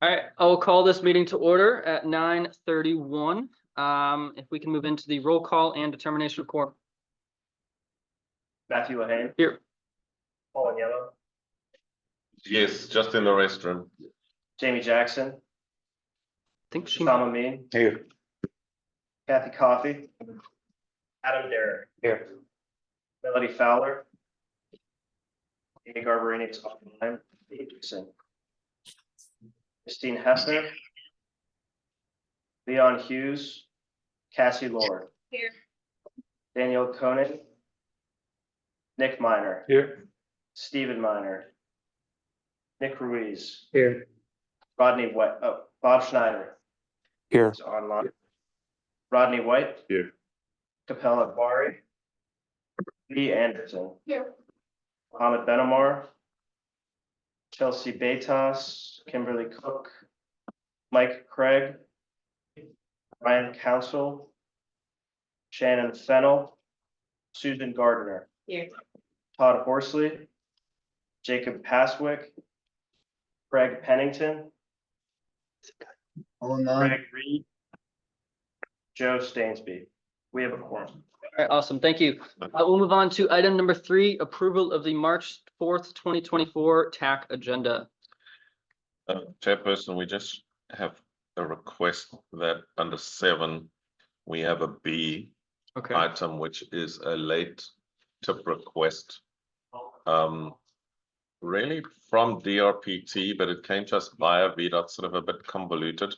All right, I will call this meeting to order at 9:31. If we can move into the roll call and determination of quorum. Matthew Lehane. Here. Paul Yellow. Yes, just in the restroom. Jamie Jackson. I think she. Tom Amin. Here. Kathy Coffey. Adam Derrick. Here. Melody Fowler. Amy Garbarini is online. Christine Hessner. Leon Hughes. Cassie Lord. Here. Daniel Koenig. Nick Miner. Here. Stephen Miner. Nick Ruiz. Here. Rodney White. Oh, Bob Schneider Here. is online. Rodney White. Here. Capella Bari. Lee Anderson. Here. Mohammed Benamar. Chelsea Betas. Kimberly Cook. Mike Craig. Ryan Council. Shannon Fennell. Susan Gardner. Here. Todd Horsley. Jacob Paswick. Craig Pennington. Greg Reed. Joe Stainsby. We have a quorum. All right, awesome. Thank you. We'll move on to item number 3, approval of the March 4th, 2024 TAC agenda. Chairperson, we just have a request that under 7, we have a B Okay. item, which is a late tip request. Really from DRPT, but it came to us via VDOT, sort of a bit convoluted,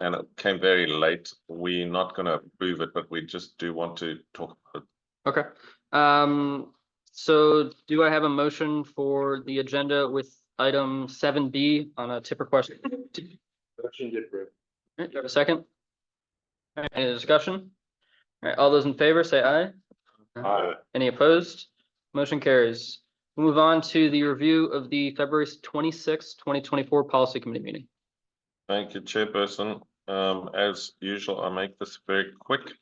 and it came very late. We're not going to approve it, but we just do want to talk about it. Okay. So do I have a motion for the agenda with item 7B on a tip request? Motion to approve. All right, do I have a second? All right, any discussion? All right, all those in favor say aye. Aye. Any opposed? Motion carries. We'll move on to the review of the February 26th, 2024 Policy Committee meeting. Thank you, Chairperson. As usual, I'll make this very quick.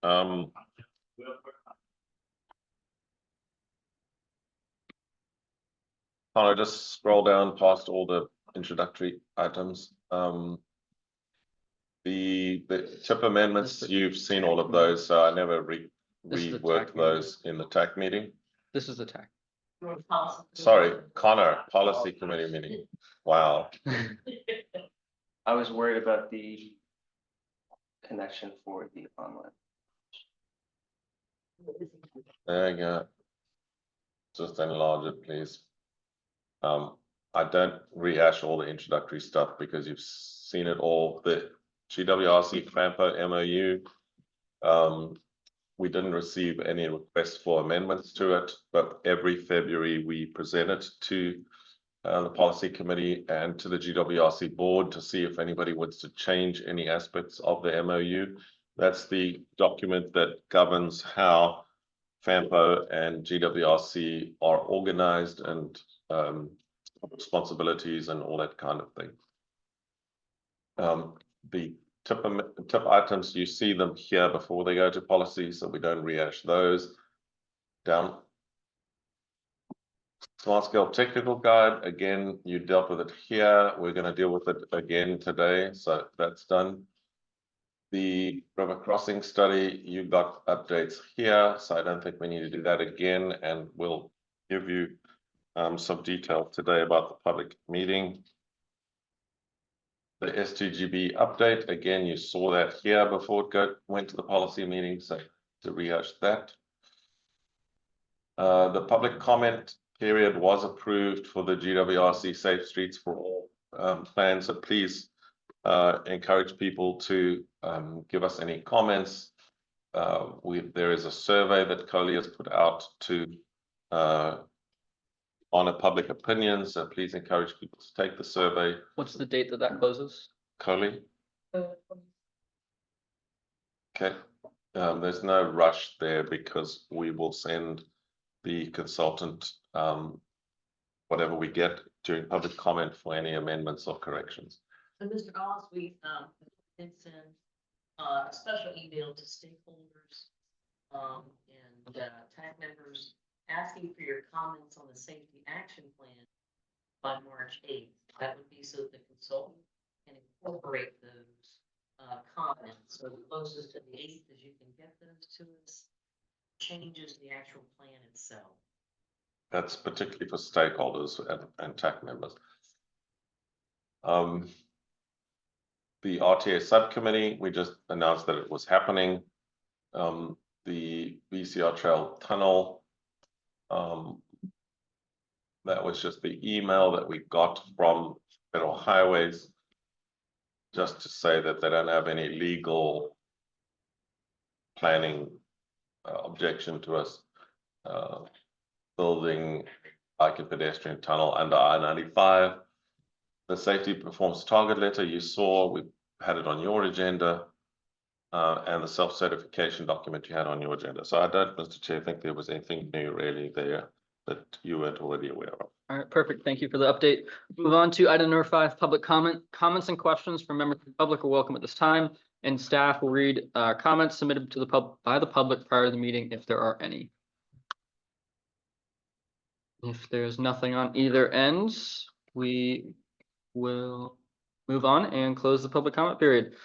I'll just scroll down past all the introductory items. The tip amendments, you've seen all of those, so I never This is the reworked TAC those in the TAC meeting. This is the TAC. Sorry, Connor, Policy Committee meeting. Wow. I was worried about the connection for the online. There you go. Just enlarge it, please. I don't rehash all the introductory stuff because you've seen it all. The GWRC FAMPO MOU, we didn't receive any requests for amendments to it, but every February we present it to the policy committee and to the GWRC board to see if anybody wants to change any aspects of the MOU. That's the document that governs how FAMPO and GWRC are organized and responsibilities and all that kind of thing. The tip items, you see them here before they go to policy, so we don't rehash those. Down. Small scale technical guide, again, you dealt with it here. We're going to deal with it again today, so that's done. The river crossing study, you got updates here, so I don't think we need to do that again, and we'll give you some detail today about the public meeting. The STGB update, again, you saw that here before it went to the policy meeting, so to rehash that. The public comment period was approved for the GWRC Safe Streets for All plan, so please encourage people to give us any comments. There is a survey that Coley has put out to honor public opinion, so please encourage people to take the survey. What's the date that closes? Coley? Okay, there's no rush there because we will send the consultant whatever we get during public comment for any amendments or corrections. So Mr. Goss, we did send a special email to stakeholders and TAC members asking for your comments on the safety action plan by March 8th. That would be so that the consultant So the closest to the 8th as you can get those to us changes the actual plan itself. That's particularly for stakeholders and TAC members. The RTA subcommittee, we just announced that it was happening. The VCR Trail Tunnel, that was just the email that we got from Federal Highways, just to say that they don't have any legal planning objection to us building like a pedestrian tunnel under I-95. The safety performance target letter you saw, we had it on your agenda, and the self-certification document you had on your agenda. So I don't, Mr. Chair, think there was anything new really there that you weren't already aware of. All right, perfect. Thank you for the update. Move on to item number 5, public comment. Comments and questions from members of the public are welcome at this time, and staff will read comments submitted to the by the public prior to the meeting if there are any. If there's nothing on either end, we will move on and close the public comment period.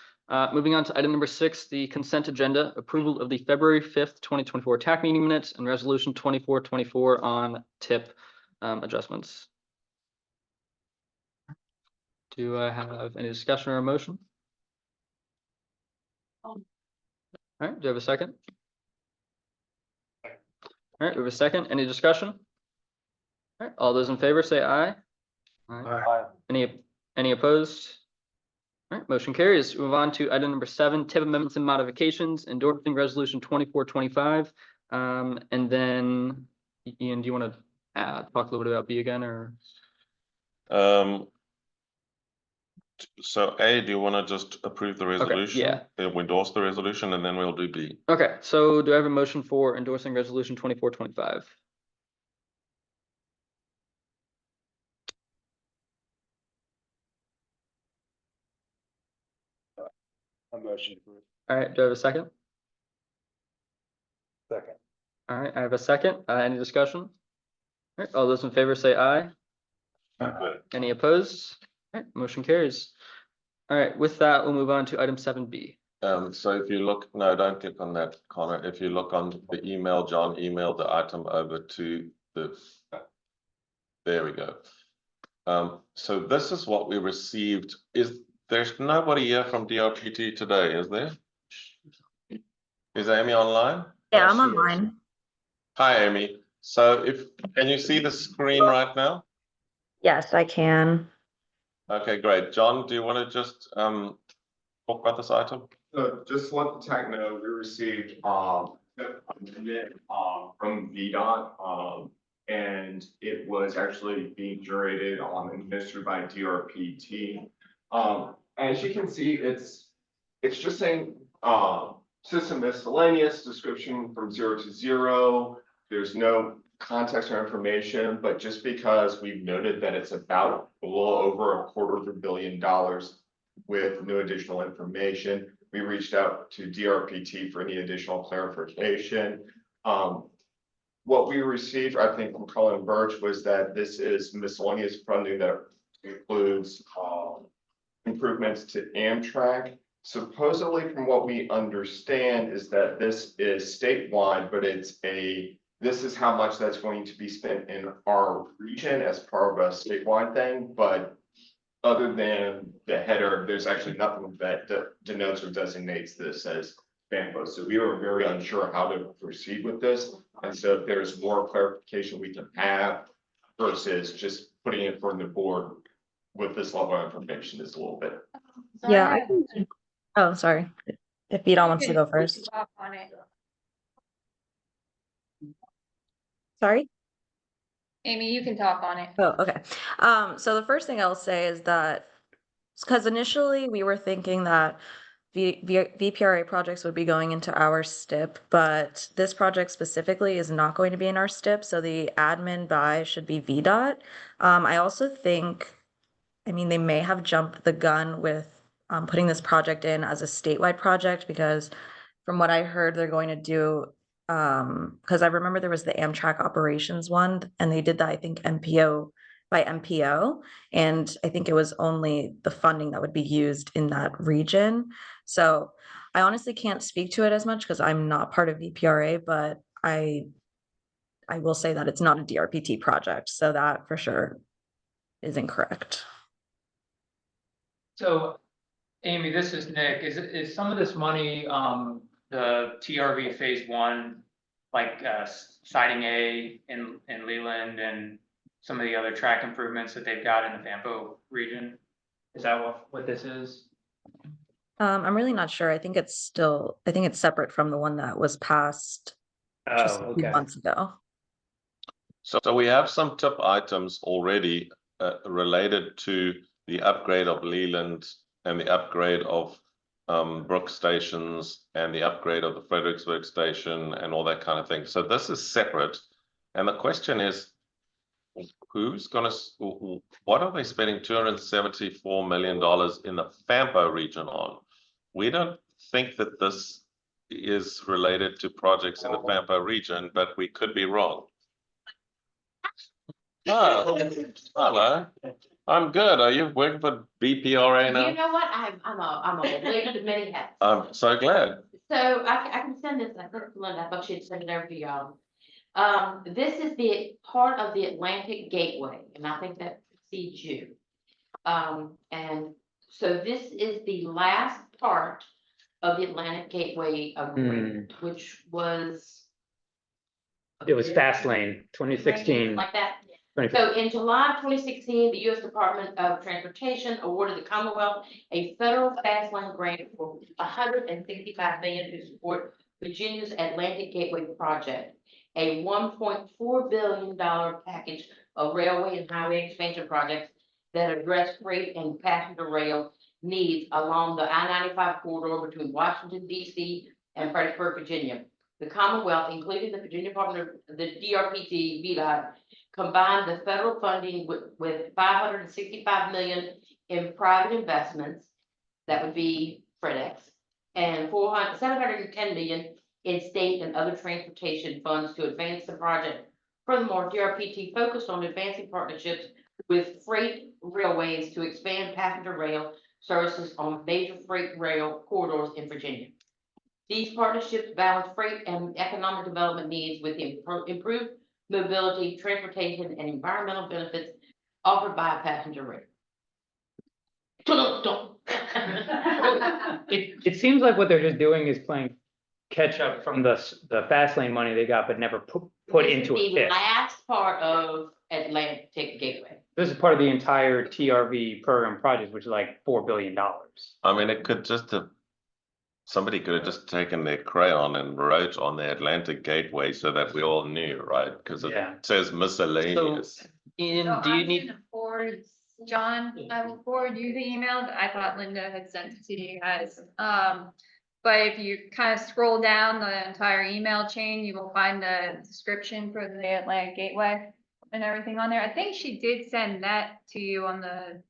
Moving on to item number 6, the consent agenda, approval of the February 5th, 2024 TAC meeting minutes and resolution 2424 on TIP adjustments. Do I have any discussion or a motion? All right, do you have a second? All right, we have a second. Any discussion? All right, all those in favor say aye. Aye. Any opposed? All right, motion carries. Move on to item number 7, TIP amendments and modifications, endorsing resolution 2425. And then, Ian, do you want to talk a little bit about B again, or? So A, do you want to just approve the resolution? yeah. We endorse the resolution and then we'll do B. Okay, so do I have a motion for endorsing resolution 2425? A motion approved. All right, do I have a second? Second. All right, I have a second. Any discussion? All right, all those in favor say aye. Any opposed? All right, motion carries. All right, with that, we'll move on to item 7B. So if you look, no, don't click on that, Connor. If you look on the email, John emailed the item over to the, there we go. So this is what we received. There's nobody here from DRPT today, is there? Is Amy online? Yeah, I'm online. Hi, Amy. So can you see the screen right now? Yes, I can. Okay, great. John, do you want to just talk about this item? So just to let the TAC know, we received from VDOT, and it was actually being curated and administered by DRPT. As you can see, it's just saying system miscellaneous description from 0 to 0. There's no context or information, but just because we've noted that it's about a little over $250 million with no additional information, we reached out to DRPT for any additional clarification. What we received, I think, from Colin Birch was that this is miscellaneous funding that includes improvements to Amtrak. Supposedly, from what we understand, is that this is statewide, but this is how much that's going to be spent in our region as part of a statewide thing. But other than the header, there's actually nothing that denotes or designates this as FAMPO. So we were very unsure how to proceed with this. And so if there's more clarification we can have versus just putting it for the board with this level of information is a little bit. Yeah. Oh, sorry. If Vito wants to go first. Sorry? Amy, you can talk on it. Oh, okay. So the first thing I'll say is that, because initially we were thinking that VPRA projects would be going into our STIP, but this project specifically is not going to be in our STIP, so the admin by should be VDOT. I also think, they may have jumped the gun with putting this project in as a statewide project, because from what I heard, they're going to do, because I remember there was the Amtrak operations one, and they did that, I think, MPO by MPO, and I think it was only the funding that would be used in that region. So I honestly can't speak to it as much because I'm not part of VPRA, but I will say that it's not a DRPT project, so that for sure is incorrect. So, Amy, this is Nick. Is some of this money, the TRV phase one, like, siding A in Leland and some of the other track improvements that they've got in the Fampo region? Is that what this is? I'm really not sure. I think it's separate from the one that was passed just a few months ago. So we have some tip items already related to the upgrade of Leland and the upgrade of Brook stations and the upgrade of the Fredericksburg station and all that kind of thing. So this is separate. And the question is, what are they spending $274 million in the Fampo region on? We don't think that this is related to projects in the Fampo region, but we could be wrong. Oh, hello. I'm good. Are you working for BPRA now? You know what? I'm a lady of many hats. I'm so glad. So I can send this, I sent it to Linda, I thought she'd send it over to y'all. This is the part of the Atlantic Gateway, and I think that precedes you. And so this is the last part of the Atlantic Gateway agreement, which was. It was Fast Lane, 2016. Like that. So in July of 2016, the U.S. Department of Transportation awarded the Commonwealth a federal fast lane grant for $165 million to support Virginia's Atlantic Gateway project, a $1.4 billion package of railway and highway expansion projects that address freight and passenger rail needs along the I-95 corridor between Washington, D.C. and Fredericksburg, Virginia. The Commonwealth, including the Virginia Department of the DRPT, VDOT, combined the federal funding with $565 million in private investments, that would be FredEx, and $710 million in state and other transportation funds to advance the project. Furthermore, DRPT focused on advancing partnerships with freight railways to expand passenger rail services on major freight rail corridors in Virginia. These partnerships balance freight and economic development needs with improved mobility, transportation, and environmental benefits offered by a passenger rail. It seems like what they're just doing is playing catch up from the fast lane money they got, but never put into a The pit. last part of Atlantic Gateway. This is part of the entire TRV program project, which is like $4 billion. I mean, it could just have, somebody could have just taken their crayon and wrote on the Atlantic Gateway so that we all knew, right? Because it Yeah. says miscellaneous. So Do you I'm need, gonna forward, John, I will forward you the email that I thought Linda had sent it to you guys. But if you kind of scroll down the entire email chain, you will find the description for the Atlantic Gateway and everything on there. I think she did send that to you on the,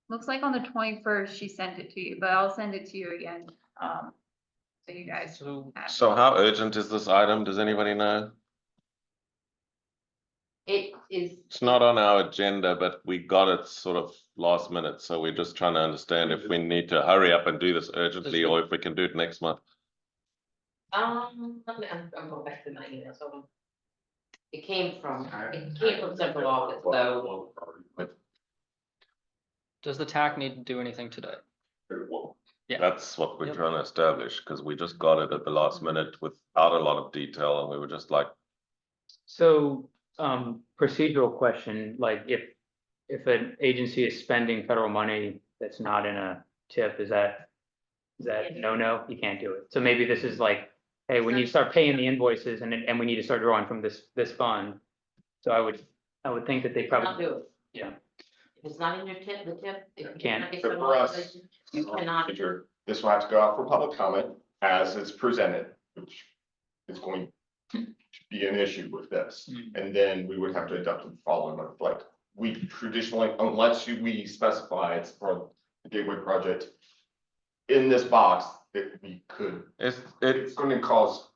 looks like on the 21st she sent it to you, but I'll send it to you again. So you guys have. So how urgent is this item? Does anybody know? It is. It's not on our agenda, but we got it sort of last minute, so we're just trying to understand if we need to hurry up and do this urgently or if we can do it next month. I'm going back to my email, so. It came from central office, so. does the TAC need to do anything today? Yeah. That's what we're Yep. trying to establish, because we just got it at the last minute without a lot of detail, and we were just like, So, procedural question, like if an agency is spending federal money that's not in a TIP, is that no? You can't do it. So maybe this is like, hey, we need to start paying the invoices and we need to start drawing from this fund. So I would think that they Not probably, do it. yeah. If it's not in your tip, the tip. if you Can't. cannot get So some for us, authorization, You cannot. This will have to go out for public comment as it's presented, which is going to be an issue with this. And then we would have to adopt the following month, like we traditionally, unless we specify it's for the Gateway project. In this box, that we could, it's going to cause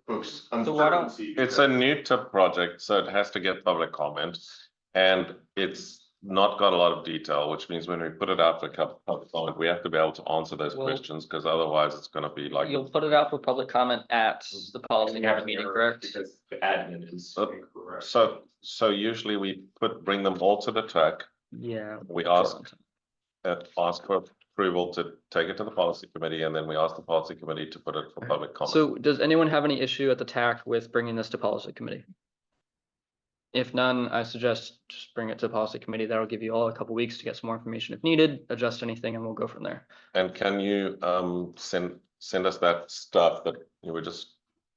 folks So why don't- uncertainty. it's a new TIP project, so it has to get public comment. And it's not got a lot of detail, which means when we put it out for public comment, we have to be able to answer those Well- questions, because otherwise it's gonna be like. You'll put it out for public comment at the policy committee meeting, correct? Because the admin is incorrect. So usually we bring them all to the TAC, Yeah. we ask for approval to take it to the policy committee, and then we ask the policy committee to put it for public comment. So does anyone have any issue at the TAC with bringing this to policy committee? If none, I suggest just bring it to policy committee. That'll give you all a couple weeks to get some more information if needed, adjust anything, and we'll go from there. And can you send us that stuff that you were just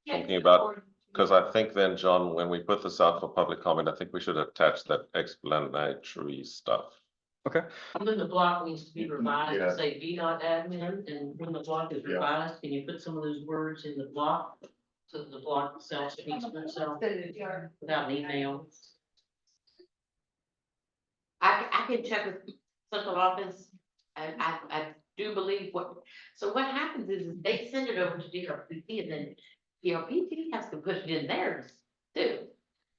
talking about? Because I think then, John, when we put this out for public comment, I think we should attach that explanatory stuff. Okay, And then the block needs to be revised Yeah. to say VDOT admin, and when the block is Yeah. revised, can you put some of those words in the block? So that the block itself speaks for itself without an email. I can check with central office, and I do believe so what happens is they send it over to DRPT, and then DRPT has to put it in theirs too.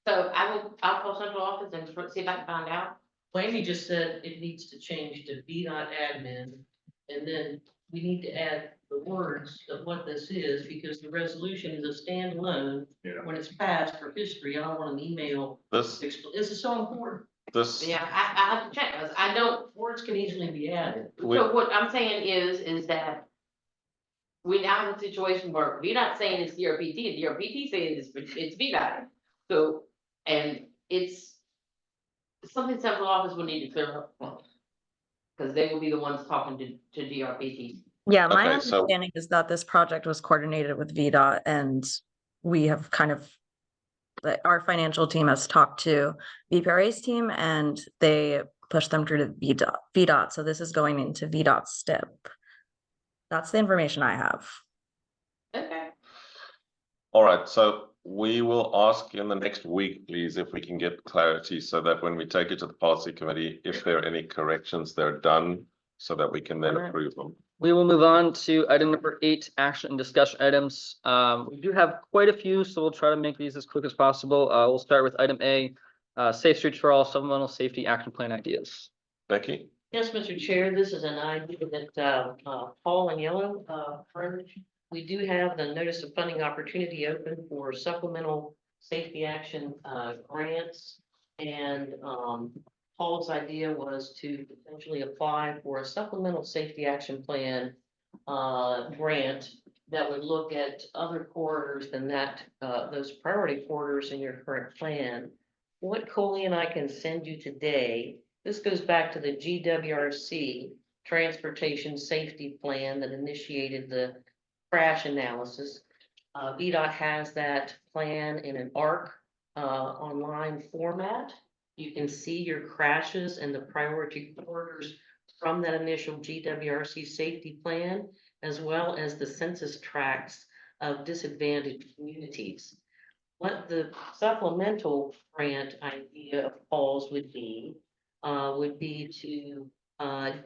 So I'll call central office and see if I can find out. Amy just said it needs to change to VDOT admin, and then we need to add the words of what this is, because the resolution is a standalone. Yeah. When it's passed for history, I don't want an email. This, This is so important. this, Yeah, I have to check, because I don't, words can easily be added. We- So what I'm saying is that we now have a situation where we're not saying it's DRPT, DRPT saying it's VDOT. So, and it's something central office will need to clear up. Because they will be the ones talking to DRPT. Yeah, my Okay, so- understanding is that this project was coordinated with VDOT, and we have kind of, our financial team has talked to VPRA's team, and they pushed them through to VDOT. So this is going into VDOT STIP. That's the information I have. Okay. all right, so we will ask in the next week, please, if we can get clarity, so that when we take it to the policy committee, if there are any corrections, they're done, so that we can then Alright. approve them. we will move on to item number 8, action and discussion items. We do have quite a few, so we'll try to make these as quick as possible. We'll start with item A, Safe Streets for All Supplemental Safety Action Plan Ideas. Becky? Yes, Mr. Chair, this is an idea that Paul and Yellow furnished. We do have the notice of funding opportunity open for supplemental safety action grants. And Paul's idea was to potentially apply for a supplemental safety action plan grant that would look at other corridors than that, those priority corridors in your current plan. What Coley and I can send you today, this goes back to the GWRC Transportation Safety Plan that initiated the crash analysis. VDOT has that plan in an ARC online format. You can see your crashes and the priority corridors from that initial GWRC safety plan, as well as the census tracts of disadvantaged communities. What the supplemental grant idea of Paul's would be to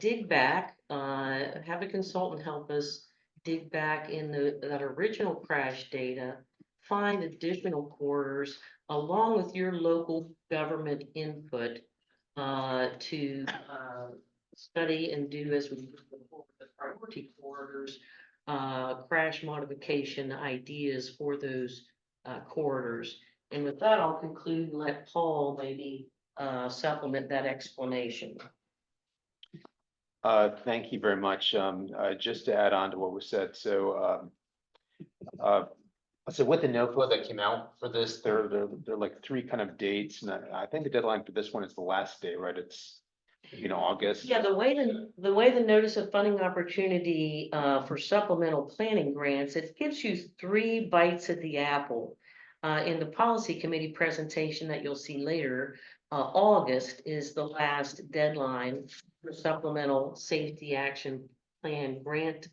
dig back, have a consultant help us dig back in that original crash data, find additional corridors along with your local government input to study and do as we move forward the priority corridors, crash modification ideas for those corridors. And with that, I'll conclude and let Paul maybe supplement that explanation. Thank you very much. Just to add on to what was said, so with the NOFA that came out for this, there are like 3 kind of dates, and I think the deadline for this one is the last day, right? It's, August. Yeah, the way the notice of funding opportunity for supplemental planning grants, it gives you 3 bites at the apple. In the policy committee presentation that you'll see later, August is the last deadline for supplemental safety action plan grant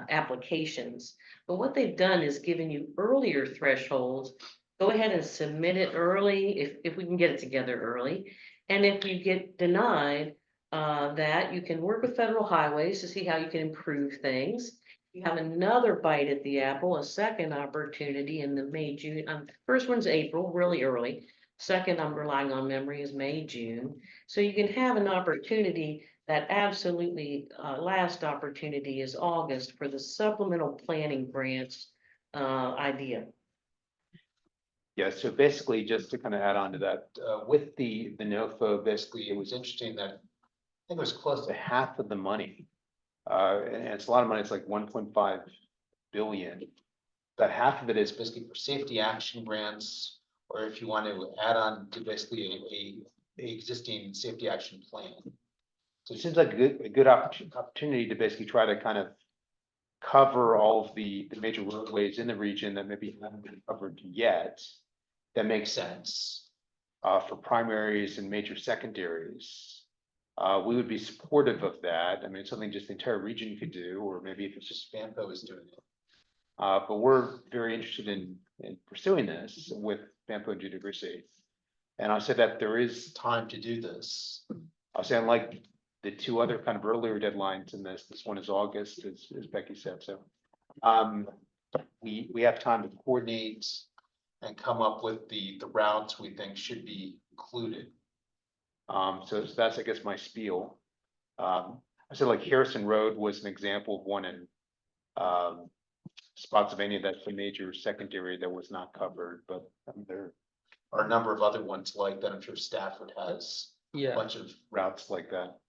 applications. But what they've done is given you earlier thresholds. Go ahead and submit it early if we can get it together early. And if you get denied, that you can work with Federal Highways to see how you can improve things. You have another bite at the apple, a second opportunity in the May, June, first one's April, really early. Second, I'm relying on memory, is May, June. So you can have an opportunity, that absolutely last opportunity is August for the supplemental planning grants idea. Yeah, so basically, just to kind of add on to that, with the NOFO, basically, it was interesting that I think it was close to half of the money. And it's a lot of money, it's like 1.5 billion. But half of it is basically for safety action grants, or if you want to add on to basically a existing safety action plan. So it seems like a good opportunity to basically try to kind of cover all of the major roadways in the region that maybe haven't been covered yet. That makes sense for primaries and major secondaries. We would be supportive of that. I mean, it's something just the entire region could do, or maybe if it's just Banpo is doing it. But we're very interested in pursuing this with Banpo and Judy Gracie. And I said that there is time to do this. I'll say unlike the two other kind of earlier deadlines in this one is August, as Becky said. So we have time to coordinate and come up with the routes we think should be included. So that's, I guess, my spiel. I said like Harrison Road was an example of one in Spotsylvania that's a major secondary that was not covered, but there are a number of other ones like that. I'm sure Stafford has a Yeah. bunch of routes like that.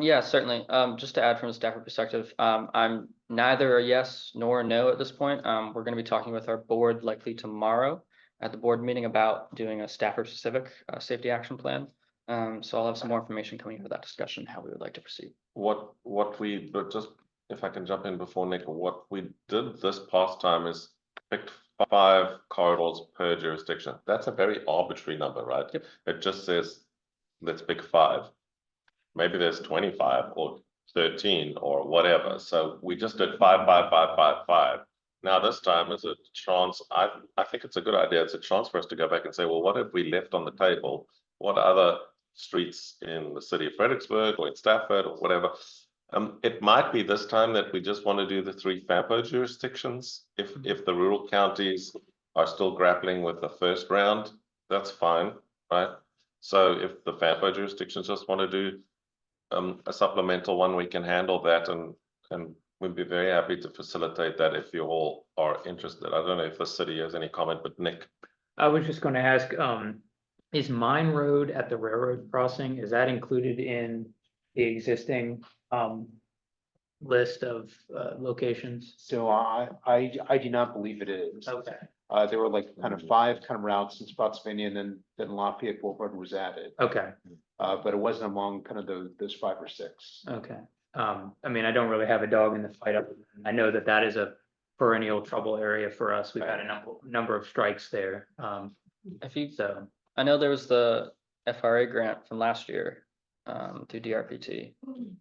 Yeah, certainly. Just to add from a Stafford perspective, I'm neither a yes nor a no at this point. We're going to be talking with our board likely tomorrow at the board meeting about doing a Stafford specific safety action plan. So I'll have some more information coming out of that discussion, how we would like to proceed. But just if I can jump in before Nick, what we did this past time is picked 5 corridors per jurisdiction. That's a very arbitrary number, right? Yep. It just says, let's pick 5. Maybe there's 25 or 13 or whatever. So we just did 5, 5, 5, 5, 5. Now this time is a chance. I think it's a good idea. It's a chance for us to go back and say, well, what have we left on the table? What other streets in the city of Fredericksburg or in Stafford or whatever? It might be this time that we just want to do the 3 FAPO jurisdictions. If the rural counties are still grappling with the first round, that's fine, right? So if the FAPO jurisdictions just want to do a supplemental one, we can handle that, and we'd be very happy to facilitate that if you all are interested. I don't know if the city has any comment, but Nick. I was just gonna ask, is Mine Road at the railroad crossing, is that included in the existing, list of, locations? So I do not believe it is. Okay. There were like kind of 5 kind of routes in Spotsylvania, and then Lafayette Boulevard was added. Okay, But it wasn't among kind of those 5 or 6. okay. I mean, I don't really have a dog in the fight. I know that that is a perennial trouble area for us. We've had a number of strikes there. If you, So, I know there was the FRA grant from last year through DRPT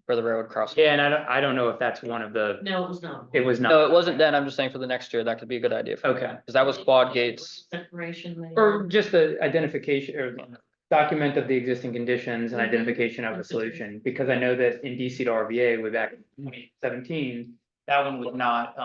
for the railroad crossing. yeah, and I don't know if that's one of the, No, it was not. it was No, not, it wasn't then. I'm just saying for the next year, that could be a good idea. okay. Because that was quad gates. Separation. there. Or just the identification or document of the existing conditions and identification of the solution, because I know that in DC to RVA way back in 2017, that one was not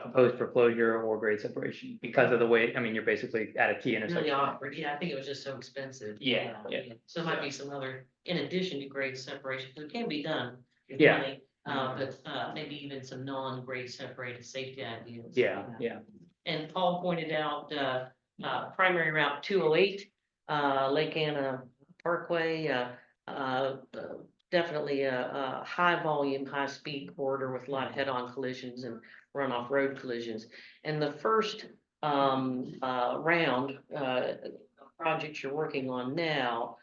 proposed for closure or grade separation because of the way, I mean, you're basically at a T Really intersection. awkward. Yeah, I think it was just so expensive. Yeah, yeah. So it might be some other, in addition to grade separation, 'cause it can be done. with Yeah. money, But maybe even some non-grade separated safety ideas. Yeah. And Paul pointed out, primary route 208, Lake Anna Parkway, definitely a high volume, high speed corridor with a lot of head-on collisions and runoff road collisions. And the first, round, projects you're working on now,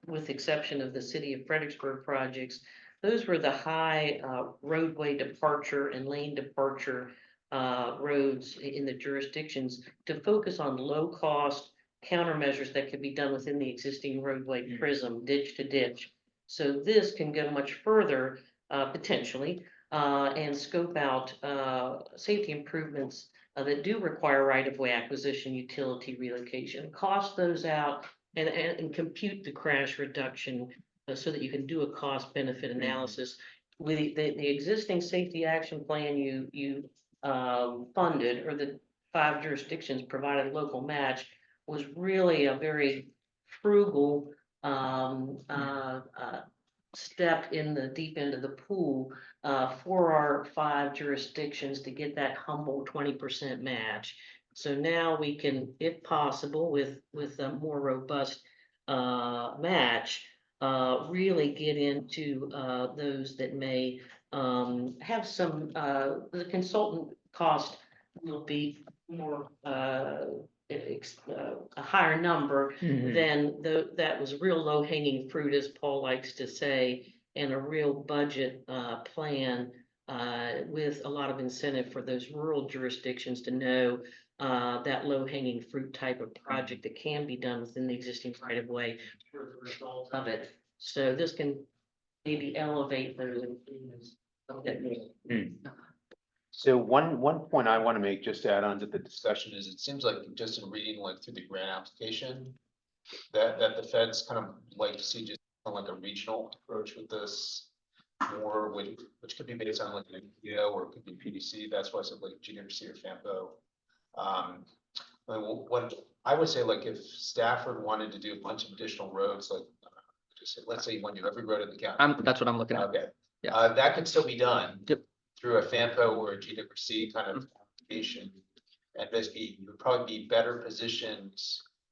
with the exception of the city of Fredericksburg projects, those were the high, roadway departure and lane departure roads in the jurisdictions to focus on low-cost countermeasures that could be done within the existing roadway prism, ditch to ditch. So this can go much further, potentially, and scope out safety improvements that do require right-of-way acquisition, utility relocation, cost those out, and compute the crash reduction so that you can do a cost-benefit analysis. With the existing safety action plan you funded, or the 5 jurisdictions provided local match, was really a very frugal, step in the deep end of the pool, for our 5 jurisdictions to get that humble 20% match. So now we can, if possible, with a more robust, match, really get into, those that may, have some, the consultant cost will be more, a higher number Mhm. than that was real low hanging fruit, as Paul likes to say, and a real budget, plan, with a lot of incentive for those rural jurisdictions to know, that low hanging fruit type of project that can be done within the existing right of way for the result of it. So this can maybe elevate those improvements a bit more. So one point I want to make, just to add on to the discussion, is it seems like just in reading like through the grant application, that the feds kind of like to see just kind of like a regional approach with this more, which could be based on like an EPO or it could be PDC. That's why I said like GWC or FAMPO. What I would say, like if Stafford wanted to do a bunch of additional roads, like just say, let's say you want to do every road in the county. That's what I'm looking at. Okay. Yeah. That could still be done. Yep. Through a FAMPO or a GWC kind of application. And basically, you would probably be better positioned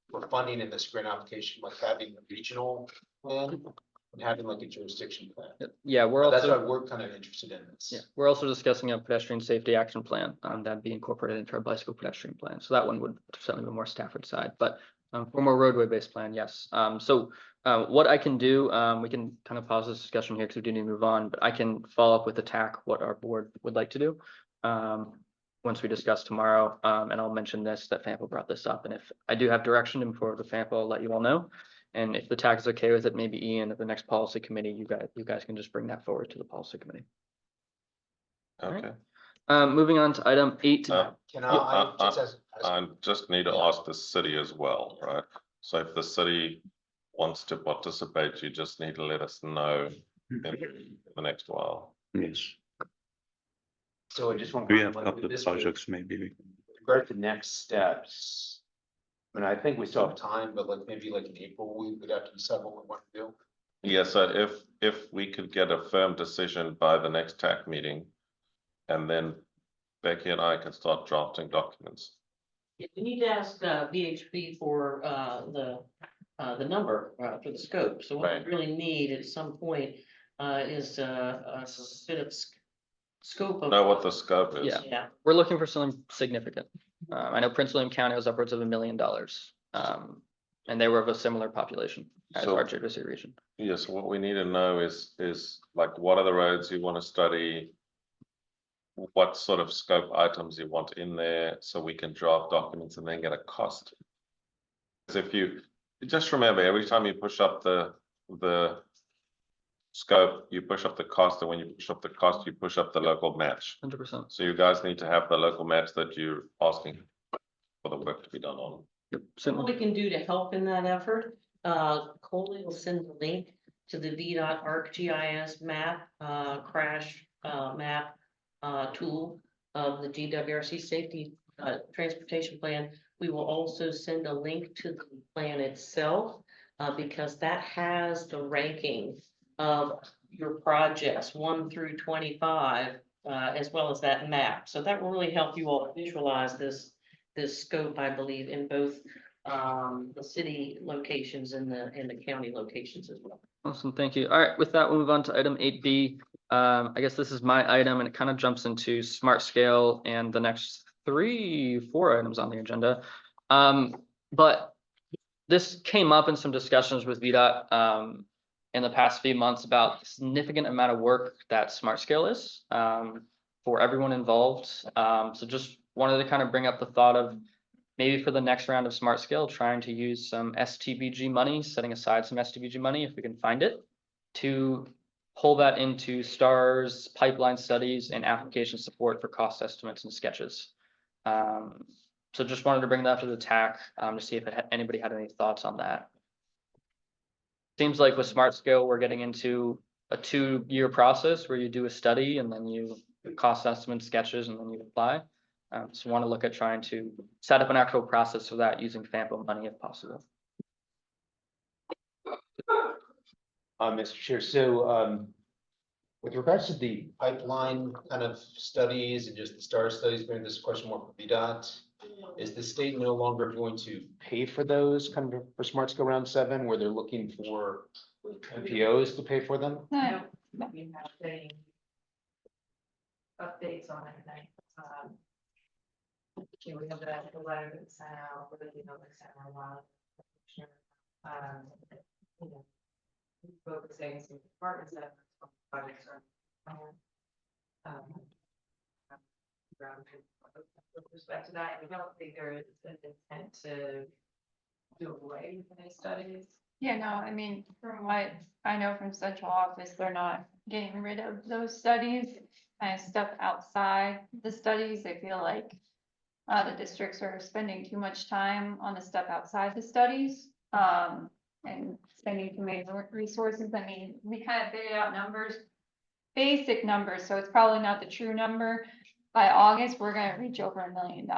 for funding in this grant application, like having a regional plan and having like a jurisdiction plan. Yeah, we're That's why also, we're kind of interested in this. yeah, we're also discussing a pedestrian safety action plan, that'd be incorporated into our bicycle pedestrian plan. So that one would certainly be more Stafford side, but for more roadway-based plan, yes. What I can do, we can kind of pause this discussion here because we do need to move on, but I can follow up with the TAC, what our board would like to do. Once we discuss tomorrow, and I'll mention this, that FAMPO brought this up, and if I do have direction to move forward with FAMPO, I'll let you all know. And if the TAC is okay with it, maybe Ian at the next policy committee, you guys can just bring that forward to the policy committee. Okay. Moving on to item 8. Can I just ask? I just need to ask the city as well, right? So if the city wants to participate, you just need to let us know in the next while. Yes, So I just want. we have a couple of projects maybe. With regard to next steps. I mean, I think we still have time, but like maybe like in April, we would have to decide what we want to do. Yeah, so if we could get a firm decision by the next TAC meeting, and then Becky and I can start drafting documents. We need to ask, VHB for, the number, for the scope. So what Right. we really need at some point, is, a bit of scope of. Know what the scope is. Yeah. Yeah. We're looking for something significant. I know Prince William County was upwards of $1 million. And they were of a similar population as So- our GWC region. Yes, what we need to know is like, what are the roads you want to study? What sort of scope items you want in there, so we can draft documents and then get a cost. Because if you just remember, every time you push up the scope, you push up the cost, and when you push up the cost, you push up the local match. 100%. So you guys need to have the local match that you're asking for the work to be done on. Yep. What Certainly. we can do to help in that effort, Coley will send the link to the VDOT ArcGIS map, crash, map, tool of the GWRC safety, transportation plan. We will also send a link to the plan itself, because that has the ranking of your projects 1 through 25, as well as that map. So that will really help you all visualize this scope, I believe, in both, the city locations and the county locations as well. Awesome, thank you. All right, with that, we'll move on to item 8B. I guess this is my item, and it kind of jumps into smart scale and the next 3-4 items on the agenda. But this came up in some discussions with VDOT in the past few months about the significant amount of work that smart scale is for everyone involved. So just wanted to kind of bring up the thought of maybe for the next round of smart scale, trying to use some STBG money, setting aside some STBG money if we can find it, to pull that into STARS, pipeline studies, and application support for cost estimates and sketches. So just wanted to bring that to the TAC to see if anybody had any thoughts on that. Seems like with smart scale, we're getting into a 2-year process where you do a study and then you cost estimate sketches and then you apply. So want to look at trying to set up an actual process for that using FAMPO money if possible. Mr. Chair, so, with regards to the pipeline kind of studies and just the STAR studies, maybe this is a question more for VDOT. Is the state no longer going to pay for those kind of for Smart Scale Round 7, where they're looking for MPOs to pay for them? No. We have the updates on it, like, we have the letter that sent out, or the email that sent out a while. You know, focusing some departments that projects are. With respect to that, I don't think there is an intent to do away with any studies. Yeah, no, I mean, from what I know from central office, they're not getting rid of those studies. Kind of stuff outside the studies, they feel like the districts are spending too much time on the stuff outside the studies. And spending too many resources. I mean, we kind of figured out numbers, basic numbers, so it's probably not the true number. By August, we're gonna reach over $1 million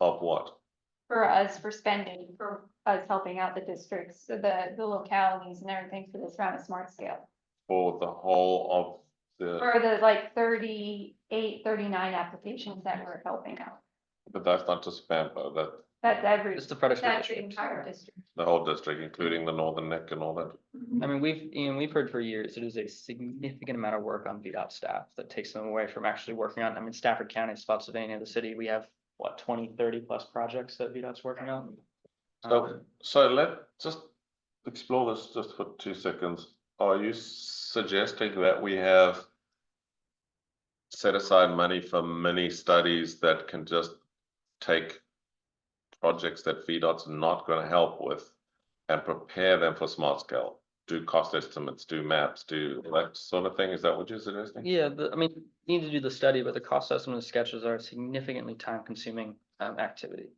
Of what? for us, for spending, for us helping out the districts, so the localities and everything for this round of Smart Scale. For the whole of the, For the like 38, 39 applications that we're helping out. but that's not just FAMPO, That's every, It's the Fredericksburg that's the district. entire district. the whole district, including the northern neck and all that. I mean, we've heard for years, it is a significant amount of work on VDOT staff that takes them away from actually working on, I mean, Stafford County, Spotsylvania, the city, we have, what, 20, 30 plus projects that VDOT's working on? So let just explore this just for 2 seconds. Are you suggesting that we have set aside money for mini studies that can just take projects that VDOT's not going to help with and prepare them for smart scale? Do cost estimates, do maps, do that sort of thing? Is that what you're suggesting? Yeah, I mean, you need to do the study, but the cost estimate and sketches are a significantly time consuming activity.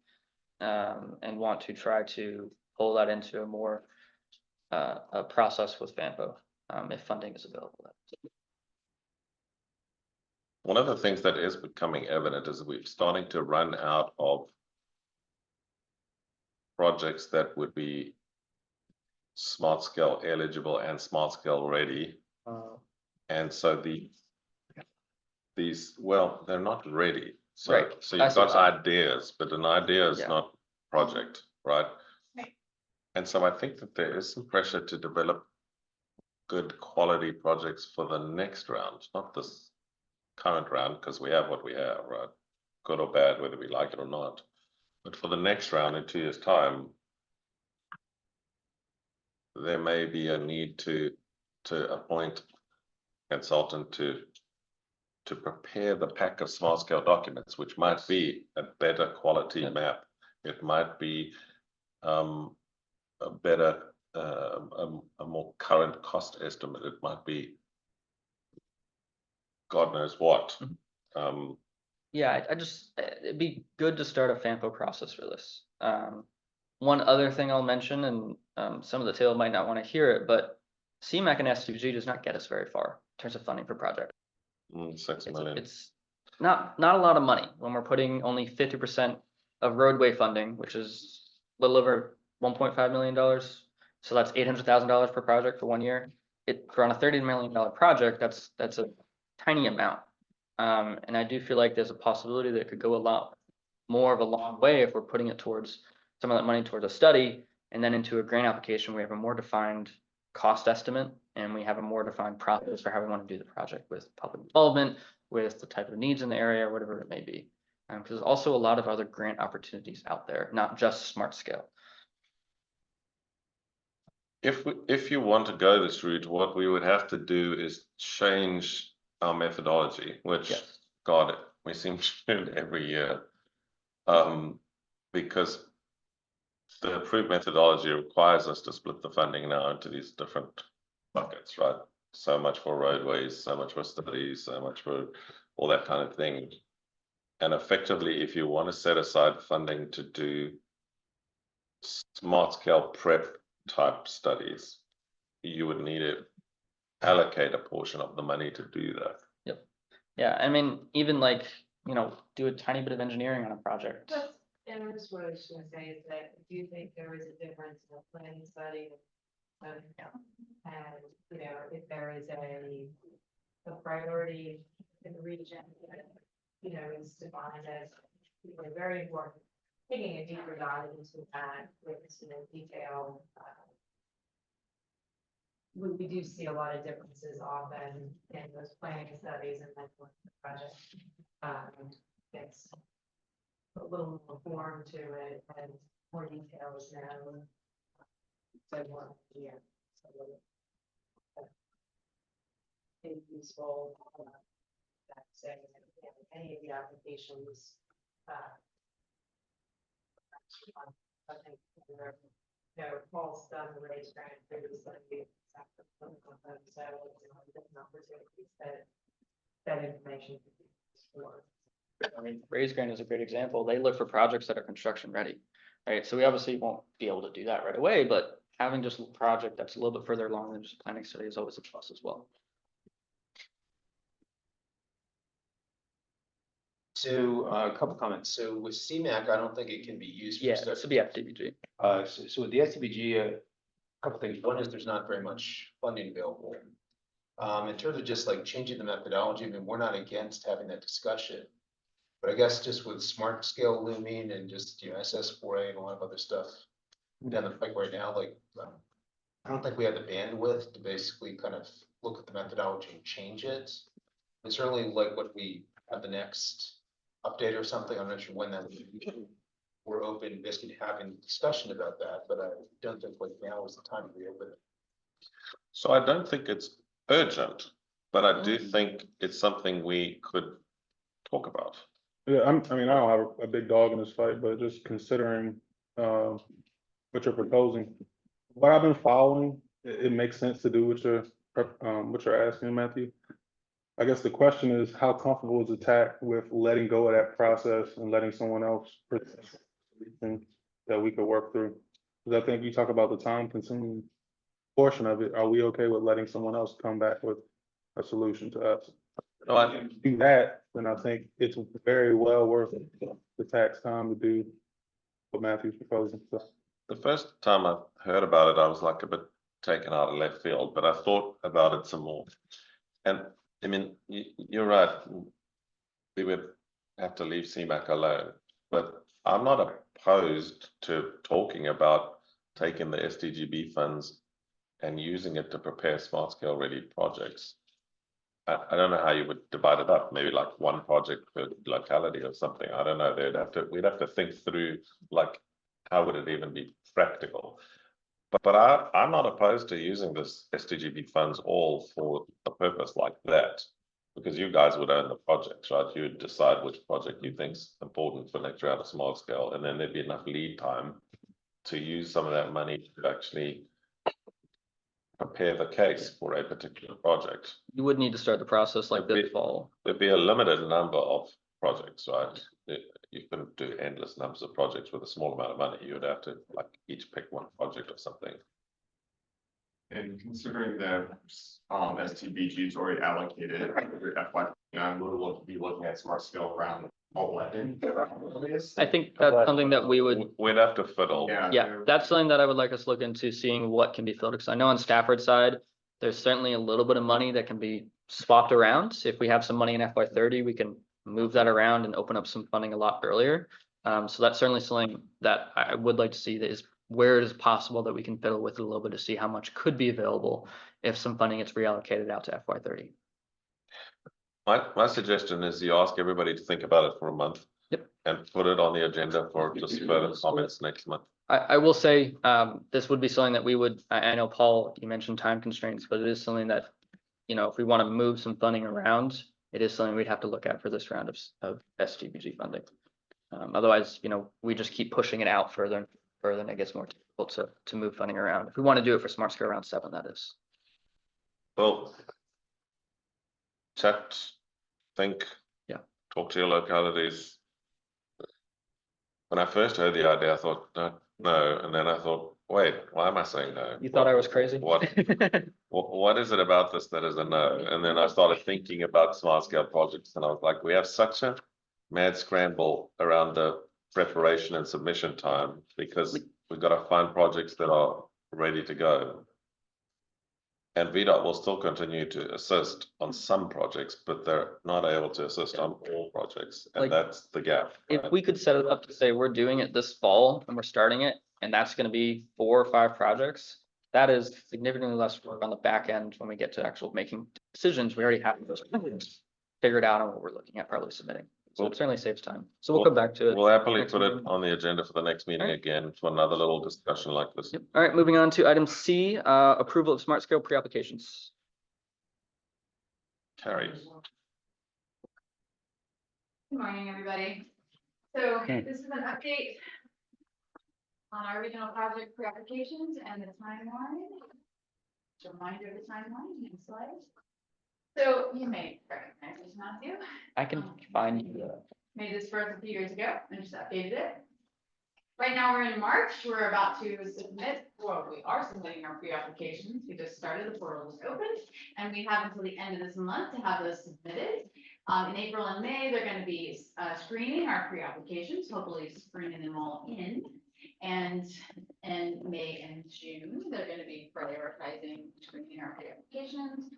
And want to try to pull that into a more a process with FAMPO, if funding is available. One of the things that is becoming evident is we're starting to run out of projects that would be smart scale eligible and smart scale ready. And so these, well, they're not ready. So, Right. so I you've see what got you're saying. ideas, but an idea is Yeah. not project, right? Right. And so I think that there is some pressure to develop good quality projects for the next round, not this current round, because we have what we have, right? Good or bad, whether we like it or not. But for the next round in 2 years' time, there may be a need to appoint a consultant to prepare the pack of small scale documents, which might be a better quality map. It might be a better, a more current cost estimate. It might be God knows what. Yeah, I just, it'd be good to start a FAMPO process for this. One other thing I'll mention, and some of the tail might not want to hear it, but CMAQ and S2G does not get us very far in terms of funding for projects. 6 million. It's not a lot of money when we're putting only 50% of roadway funding, which is a little over $1.5 million. So that's $800,000 per project for 1 year. For on a $30 million project, that's a tiny amount. And I do feel like there's a possibility that it could go a lot more of a long way if we're putting it towards some of that money towards a study and then into a grant application. We have a more defined cost estimate and we have a more defined process for how we want to do the project with public involvement, with the type of needs in the area, whatever it may be. Because there's also a lot of other grant opportunities out there, not just smart scale. If you want to go this route, what we would have to do is change our methodology, which, Yes. God, we seem to do every year. Because the approved methodology requires us to split the funding now into these different buckets, right? So much for roadways, so much for studies, so much for all that kind of thing. And effectively, if you want to set aside funding to do smart scale prep type studies, you would need to allocate a portion of the money to do that. Yep. Yeah, I mean, even like do a tiny bit of engineering on a project. And that's what I was gonna say, is that I do think there is a difference in the planning study. And, if there is a priority in the region, is defined as very important. Taking a deeper dive into that with, detail. We do see a lot of differences often in those planning studies and then the project. It's a little more form to it and more details now. So more, yeah. So it's useful, that saying, any of the applications, I think, Paul's done the raise grant previously. So, different opportunities that information can be used for. I mean, Raise Grant is a great example. They look for projects that are construction ready, right? So we obviously won't be able to do that right away, but having just a project that's a little bit further along than just a planning study is always a plus as well. So a couple comments. So with CMAC, I don't think it can be used. for Yeah, stuff. this would be FDBG. So with the STBG, a couple things. One is there's not very much funding available. In terms of just like changing the methodology, I mean, we're not against having that discussion. But I guess just with smart scale looming and just, SS4A and a lot of other stuff down the pike right now, like, I don't think we have the bandwidth to basically kind of look at the methodology and change it. And certainly like what we have the next update or something, I'm not sure when that would be. We're open, basically having discussion about that, but I don't think like now is the time to reopen it. So I don't think it's urgent, but I do think it's something we could talk about. Yeah, I don't have a big dog in this fight, but just considering what you're proposing, what I've been following, it makes sense to do what you're asking, Matthew. I guess the question is, how comfortable is the TAC with letting go of that process and letting someone else that we could work through? Because I think you talk about the time-consuming portion of it. Are we okay with letting someone else come back with a solution to us? No, I Do that, then I think it's very well worth the tax time to do what Matthew's proposing. So, the first time I heard about it, I was like a bit taken out of left field, but I thought about it some more. And I mean, you're right. We would have to leave CMAC alone, but I'm not opposed to talking about taking the SDGB funds and using it to prepare smart scale ready projects. I don't know how you would divide it up, maybe like one project per locality or something. I don't know. We'd have to think through like how would it even be practical. But I'm not opposed to using this SDGB funds all for a purpose like that, because you guys would own the projects, right? You would decide which project you think's important for next round of small scale, and then there'd be enough lead time to use some of that money to actually prepare the case for a particular project. You would need to start the process like this fall. There'd be a limited number of projects, right? You couldn't do endless numbers of projects with a small amount of money. You would have to like each pick one project or something. And considering that STBG is already allocated FY29, we'll be looking at smart scale around 11. I think that's something that We'd have to fiddle. yeah, that's something that I would like us to look into, seeing what can be filled. Because I know on Stafford's side, there's certainly a little bit of money that can be swapped around. If we have some money in FY30, we can move that around and open up some funding a lot earlier. So that's certainly something that I would like to see, that is where it is possible that we can fiddle with it a little bit to see how much could be available if some funding gets reallocated out to FY30. My suggestion is you ask everybody to think about it for a month. Yep. And put it on the agenda for just further comments next month. I will say, this would be something that we would, I know, Paul, you mentioned time constraints, but it is something that, if we want to move some funding around, it is something we'd have to look at for this round of STBG funding. Otherwise, we just keep pushing it out further and further, and it gets more difficult to move funding around. If we want to do it for Smart Scale Round 7, that is. Well, chat, think, talk to your localities. When I first heard the idea, I thought, no. And then I thought, wait, why am I saying no? You thought I was crazy? What is it about this that is a no? And then I started thinking about smart scale projects, and I was like, we have such a mad scramble around the preparation and submission time because we've got to find projects that are ready to go. And VDOT will still continue to assist on some projects, but they're not able to assist on all projects, and Like, that's the gap. If right? we could set it up to say we're doing it this fall and we're starting it, and that's gonna be 4 or 5 projects, that is significantly less work on the back end when we get to actual making decisions. We already have those projects figured out on what we're looking at probably submitting. So it certainly saves time. So we'll come back to it. We'll happily next put it meeting. on the agenda for the next meeting Alright. again for another little discussion like this. Yep. All right, moving on to item C, approval of smart scale pre-applications. Carrie, Good morning, everybody. So Okay. this is an update on our regional project pre-applications and the timeline. Just a reminder of the timeline, next slide. So you may recognize this, Matthew. I can find Made this birth a few years ago and just updated it. Right now, we're in March. We're about to submit, well, we are submitting our pre-applications. We just started, the portal just opened, and we have until the end of this month to have those submitted. In April and May, they're gonna be screening our pre-applications, hopefully screening them all in. And in May and June, they're gonna be prioritizing screening our pre-applications.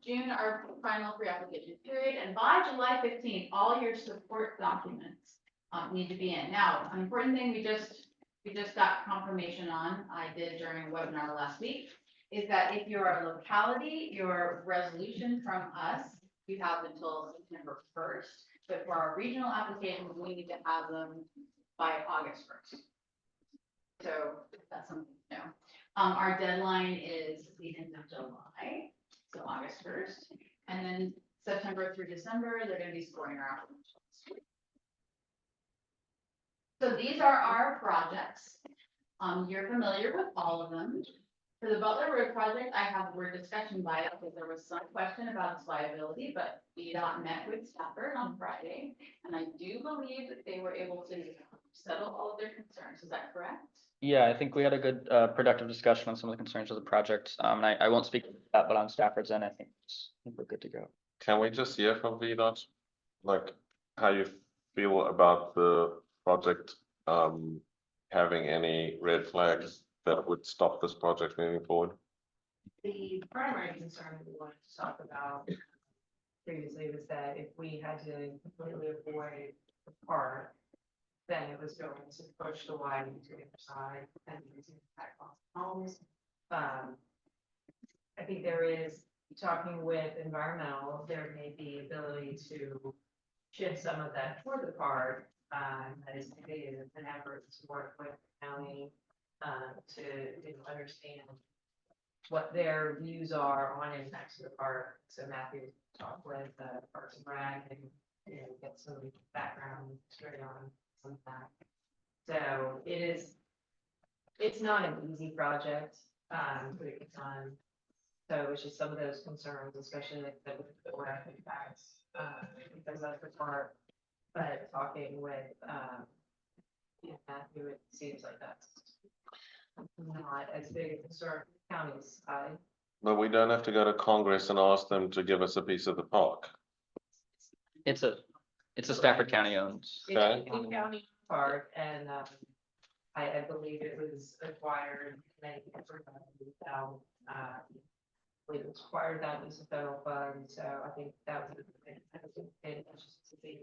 June, our final pre-application period, and by July 15th, all your support documents need to be in. Now, an important thing we just got confirmation on, I did during a webinar last week, is that if you're a locality, your resolution from us, you have until September 1st. But for our regional applications, we need to have them by August 1st. So that's something to know. Our deadline is the end of July, so August 1st. And then September through December, they're gonna be scoring our applications. So these are our projects. You're familiar with all of them. For the Butler Road project, I have word discussion by it because there was some question about its viability, but VDOT met with Stafford on Friday. And I do believe that they were able to settle all of their concerns. Is that correct? Yeah, I think we had a good, productive discussion on some of the concerns of the project. And I won't speak to that, but on Stafford's end, I think we're good to go. can we just hear from VDOT? Like, how you feel about the project, having any red flags that would stop this project moving forward? The primary concern we wanted to talk about previously was that if we had to completely avoid the park, then it was going to push the widening to the other side and impact on homes. I think there is, talking with environmental, there may be ability to shift some of that toward the park. That is maybe an effort to work with the county to understand what their views are on impacts to the park. So Matthew talked with Parks and Rec and get some background straight on some of that. So it's not an easy project to get done. So it's just some of those concerns, especially like the web impacts because of the park. But talking with Matthew, it seems like that's not as big a concern for the county's side. But we don't have to go to Congress and ask them to give us a piece of the park. It's a Stafford County owned. Okay. It's a county park, and I believe it was acquired, maybe without, I believe it was acquired, that was a federal fund, so I think that was the thing. I think it was just to see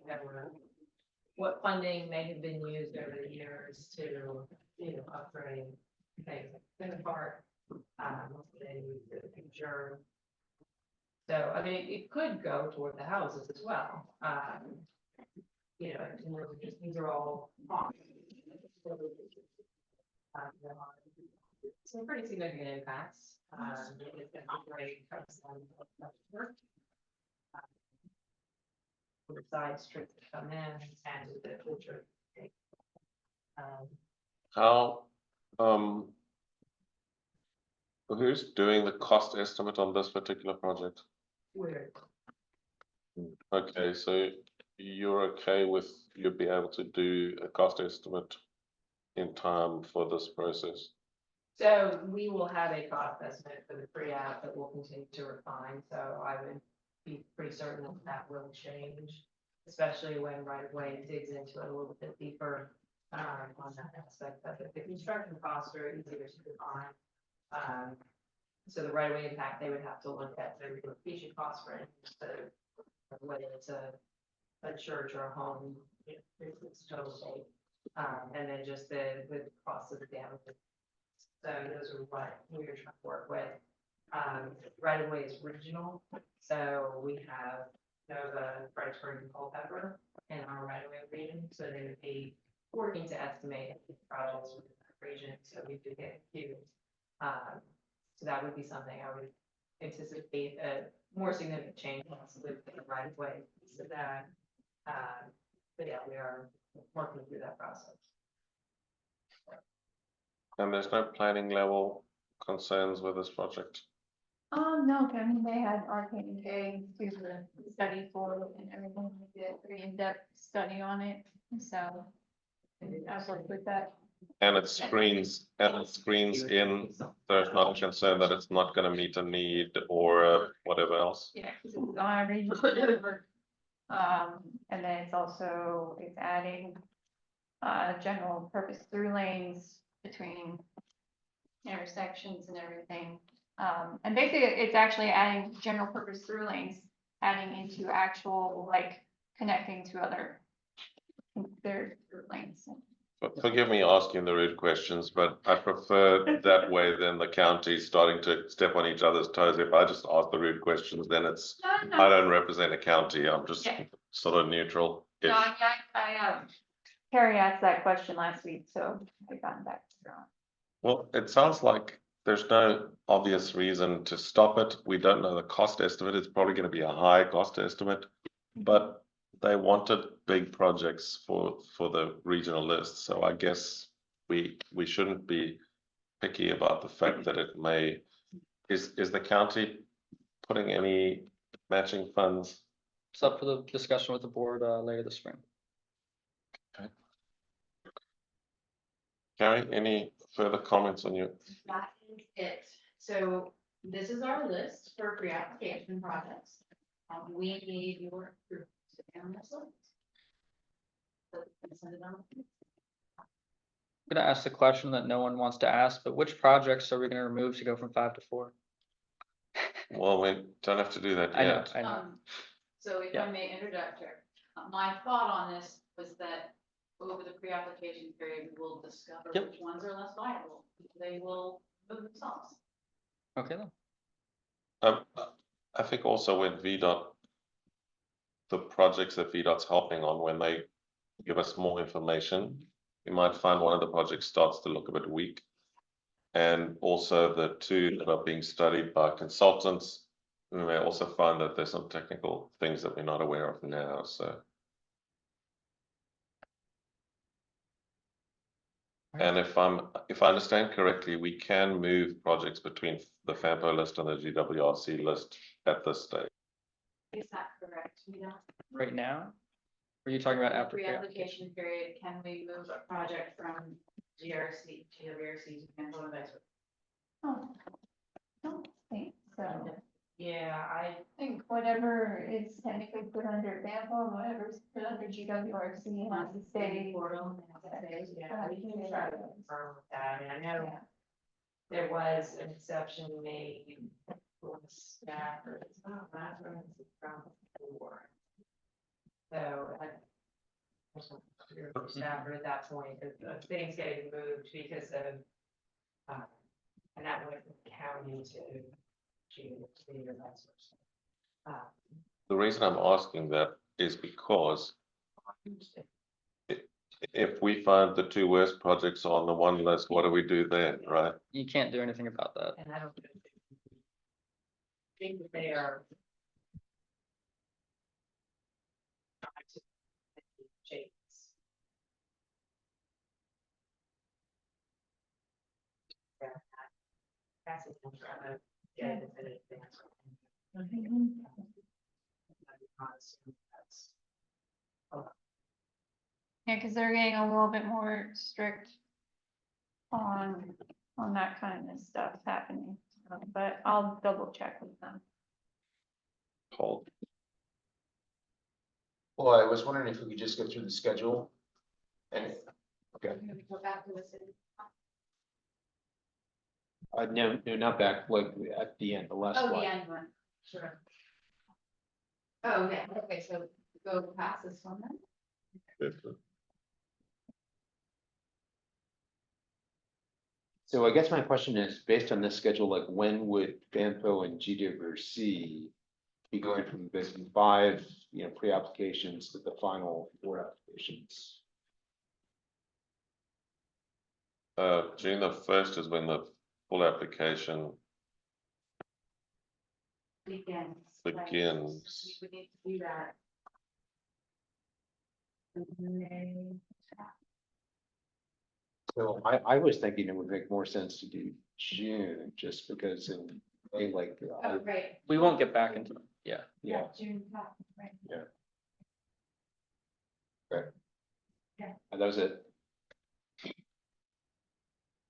what funding may have been used over the years to, upgrade things in the park. The picture. So, I mean, it could go toward the houses as well. And really just, these are all. Some pretty significant impacts. It's gonna operate. The side streets that come in and the future. How, who's doing the cost estimate on this particular project? Weird. Okay, so you're okay with, you'll be able to do a cost estimate in time for this process? So we will have a cost estimate for the pre-app that we'll continue to refine, so I would be pretty certain that will change. especially when right of way digs into it a little bit deeper, on that aspect of it. The construction costs are easier to define. So the right of way impact, they would have to look at the relocation costs for it, so whether it's a church or a home, it's total. And then just the cost of the damage. So those are what we were trying to work with. Right of way is regional, so we have Nova, Fredericksburg, and Culpeper in our right of way region, so they would be working to estimate projects within that region, so we do get queued. So that would be something I would anticipate a more significant change with the right of way, so that, but yeah, we are working through that process. And there's no planning level concerns with this project. No, I mean, they had RK&K do the study for it and everything, they did a pretty in-depth study on it, so I've worked with that. And it screens in, there's not a concern that it's not gonna meet a need or whatever else. Yeah, because it's on our region. And then it's adding general purpose through lanes between intersections and everything. And basically, it's actually adding general purpose through lanes, adding into actual, like, connecting to other their through lanes. Forgive me asking the rude questions, but I prefer that way than the county starting to step on each other's toes. If I just ask the rude questions, then it's, I don't represent a county, I'm just Yeah. sort of neutral. No, I Carrie asked that question last week, so I got back to her. Well, it sounds like there's no obvious reason to stop it. We don't know the cost estimate. It's probably gonna be a high cost estimate. But they wanted big projects for the regional list, so I guess we shouldn't be picky about the fact that it may. Is the county putting any matching funds? It's up for the discussion with the board later this spring. Gary, any further comments on your? That is it. So this is our list for pre-application projects. We need your approval to be on this list. So we can send it on. I'm gonna ask the question that no one wants to ask, but which projects are we gonna remove to go from 5 to 4? Well, we don't have to do that I know, yet. I know. So if Yeah. I may interject here, my thought on this was that over the pre-application period, we will discover Yep. which ones are less viable. They will move themselves. Okay then. I think also when VDOT, the projects that VDOT's helping on, when they give us more information, we might find one of the projects starts to look a bit weak. And also the two that are being studied by consultants, we may also find that there's some technical things that we're not aware of now, so. And if I understand correctly, we can move projects between the FAMPO list and the GWRC list at this stage. Is that correct? You know? Right now? Are you talking about after? Pre-application period, can we move a project from GWRC to Pamplona Vice? Oh, I don't think so. Yeah, I think whatever is technically put under BAMPO, whatever's put under GWRC has to stay. portal. Yeah, we can try to confirm with that. And I know there was an exception made for staff, or it's not that, it's from before. So staff at that point, things getting moved because of, and that went from the county to the that sort of stuff. The reason I'm asking that is because if we find the two worst projects on the one list, what do we do then, right? You can't do anything about that. And I don't think that they are. Shapes. Passing them from a dead definitive answer. Yeah, because they're getting a little bit more strict on that kind of stuff happening. But I'll double check with them. Cool. Well, I was wondering if we could just go through the schedule. And, okay, Go back to the city. no, not back, like at the end, the last Oh, slide. the end one, sure. Oh, yeah, okay, so go past this one then. So I guess my question is, based on this schedule, like when would Banpo and GWC be going from basically 5, pre-applications to the final 4 applications? June the 1st is when the full application Begins. begins. We would need to do that. May. So I was thinking it would make more sense to do June, just because in May, like, Oh, right. We won't get back into, yeah. yeah, June, right. that was it.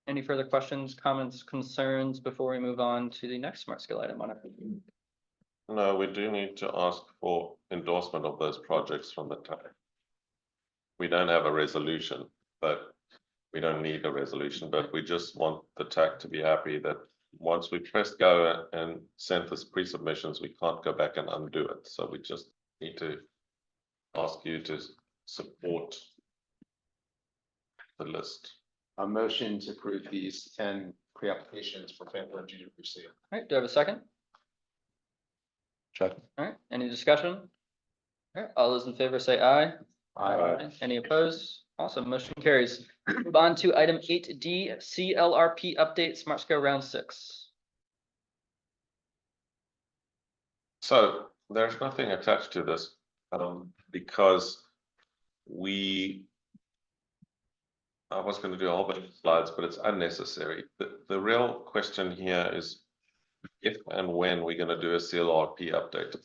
Any further questions, comments, concerns before we move on to the next smart skill item on our? No, we do need to ask for endorsement of those projects from the TAC. We don't have a resolution, but we don't need a resolution, but we just want the TAC to be happy that once we press go and send this pre-submissions, we can't go back and undo it. So we just need to ask you to support the list. A motion to approve these 10 pre-applications for Banpo and GWC. All right, do I have a second? Check. All right, any discussion? All right, all those in favor say aye. Aye. Any opposed? Awesome, motion carries. Move on to item 8D, CLRP update, Smart Scale Round 6. So there's nothing attached to this, because I was going to do a whole bunch of slides, but it's unnecessary. The real question here is if and when we're going to do a CLRP update.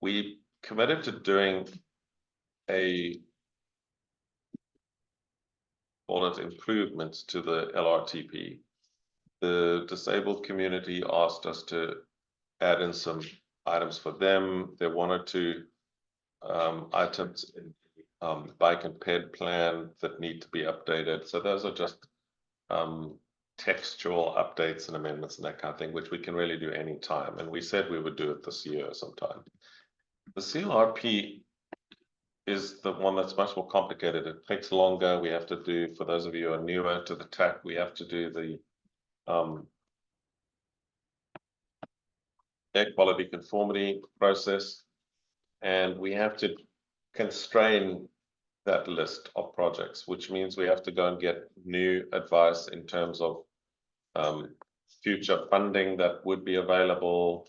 We committed to doing call it improvements to the LRTP. The disabled community asked us to add in some items for them. There are 1 or 2 items in bike and ped plan that need to be updated. So those are just textual updates and amendments and that kind of thing, which we can really do anytime. And we said we would do it this year sometime. The CLRP is the one that's much more complicated. It takes longer. We have to do, for those of you who are newer to the TAC, we have to do the air quality conformity process, and we have to constrain that list of projects, which means we have to go and get new advice in terms of future funding that would be available.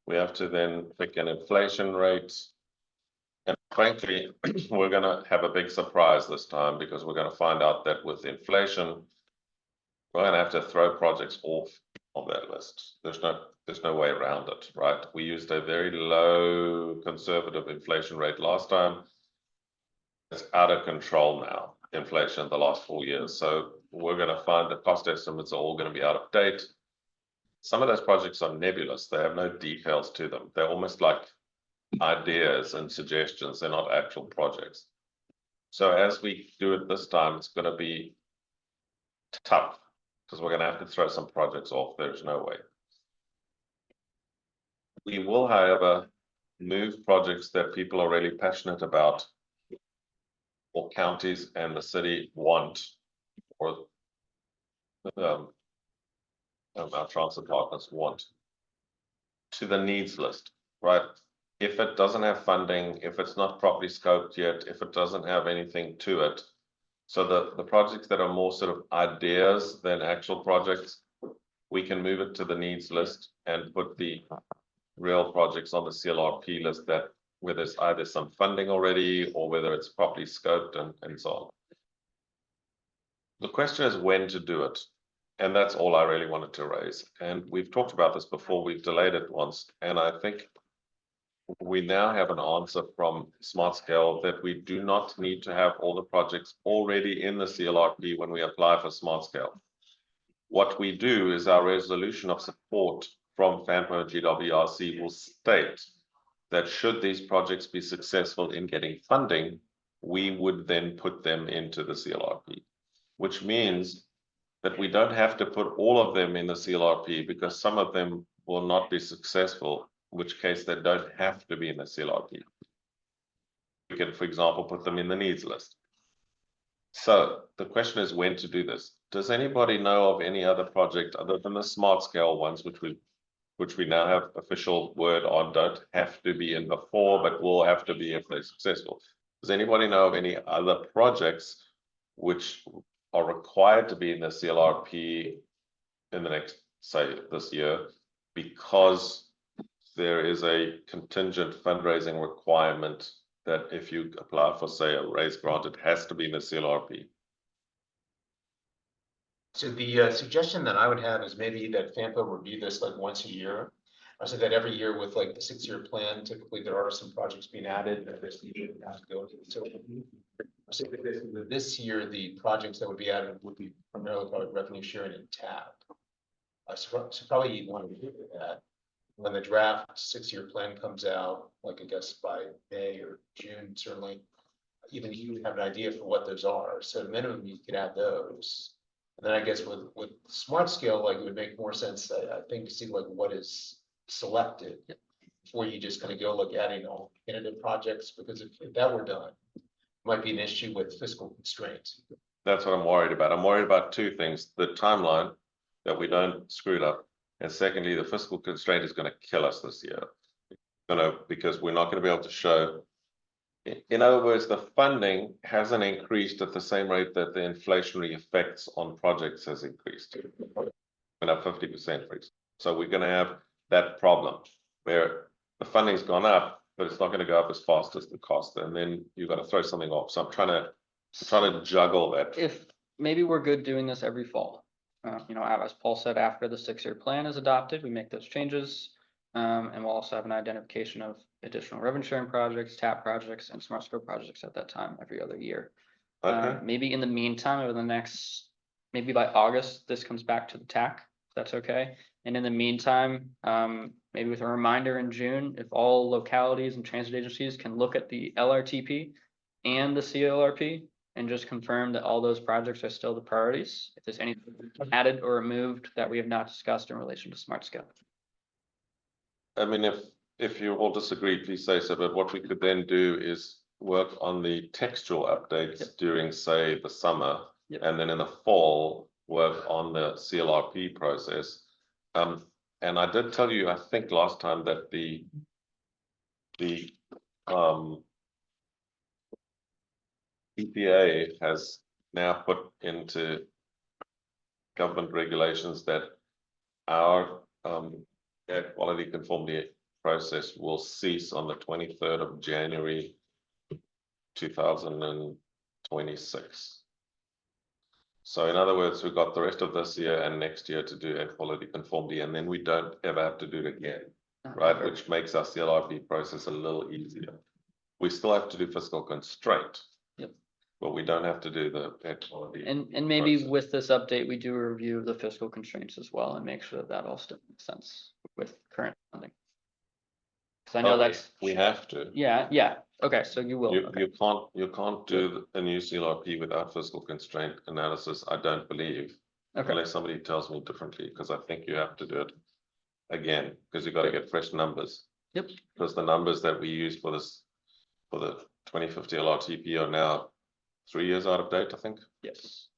We have to then pick an inflation rate. And frankly, we're going to have a big surprise this time, because we're going to find out that with inflation, we're going to have to throw projects off of that list. There's no way around it, right? We used a very low conservative inflation rate last time. It's out of control now, inflation the last 4 years. So we're going to find the cost estimates are all going to be out of date. Some of those projects are nebulous. They have no details to them. They're almost like ideas and suggestions. They're not actual projects. So as we do it this time, it's going to be tough, because we're going to have to throw some projects off. There's no way. We will, however, move projects that people are really passionate about, or counties and the city want, or our transit partners want, to the needs list, right? If it doesn't have funding, if it's not properly scoped yet, if it doesn't have anything to it, so the projects that are more sort of ideas than actual projects, we can move it to the needs list and put the real projects on the CLRP list, that where there's either some funding already or whether it's properly scoped and so on. The question is when to do it. And that's all I really wanted to raise. And we've talked about this before, we've delayed it once. And I think we now have an answer from Smart Scale that we do not need to have all the projects already in the CLRP when we apply for Smart Scale. What we do is our resolution of support from FAMPO and GWRC will state that should these projects be successful in getting funding, we would then put them into the CLRP, which means that we don't have to put all of them in the CLRP because some of them will not be successful, in which case they don't have to be in the CLRP. We can, for example, put them in the needs list. So the question is when to do this. Does anybody know of any other project other than the smart scale ones, which we now have official word on, don't have to be in the 4, but will have to be if they're successful? Does anybody know of any other projects which are required to be in the CLRP in the next, say, this year, because there is a contingent fundraising requirement that if you apply for, say, a raise grant, it has to be in the CLRP? So the suggestion that I would have is maybe that FAMPA review this like once a year. I said that every year with like the 6-year plan, typically there are some projects being added that this year have to go to. So I say that this year, the projects that would be added would be primarily probably revenue sharing and TAC. So probably you'd want to look at that when the draft 6-year plan comes out, like I guess by May or June, certainly. Even you would have an idea for what those are. So at minimum, you could add those. And then I guess with smart scale, like it would make more sense, I think, to see like what is selected before you just kind of go look adding all candidate projects, because if that were done, it might be an issue with fiscal constraints. That's what I'm worried about. I'm worried about two things: the timeline, that we don't screw it up, and secondly, the fiscal constraint is going to kill us this year. Because we're not going to be able to show. In other words, the funding hasn't increased at the same rate that the inflationary effects on projects has increased. Went up 50%, for example. So we're going to have that problem where the funding's gone up, but it's not going to go up as fast as the cost, and then you've got to throw something off. So I'm trying to juggle that. If maybe we're good doing this every fall. As Paul said, after the 6-year plan is adopted, we make those changes. And we'll also have an identification of additional revenue sharing projects, TAP projects, and smart scope projects at that time every other year. Okay. Maybe in the meantime, over the next, maybe by August, this comes back to the TAC, if that's okay. And in the meantime, maybe with a reminder in June, if all localities and transit agencies can look at the LRTP and the CLRP and just confirm that all those projects are still the priorities. If there's anything added or removed that we have not discussed in relation to smart scale. I mean, if you all disagree, please say so, but what we could then do is work on the textual updates during, say, the summer, and then in the fall, work on the CLRP process. And I did tell you, I think last time, that the EPA has now put into government regulations that our air quality conformity process will cease on the 23rd of January 2026. So in other words, we've got the rest of this year and next year to do air quality conformity, and then we don't ever have to do it again, right? Which makes our CLRP process a little easier. We still have to do fiscal constraint, but we don't have to do the air quality. And maybe with this update, we do a review of the fiscal constraints as well and make sure that that all still makes sense with current funding. Because I know we have to. Yeah. Okay, so you will. You can't do a new CLRP without fiscal constraint analysis, I don't believe. Okay. Unless somebody tells me differently, because I think you have to do it again, because you've got to get fresh numbers. Yep. Because the numbers that we use for the 2050 LRTP are now 3 years out of date, I think. Yes.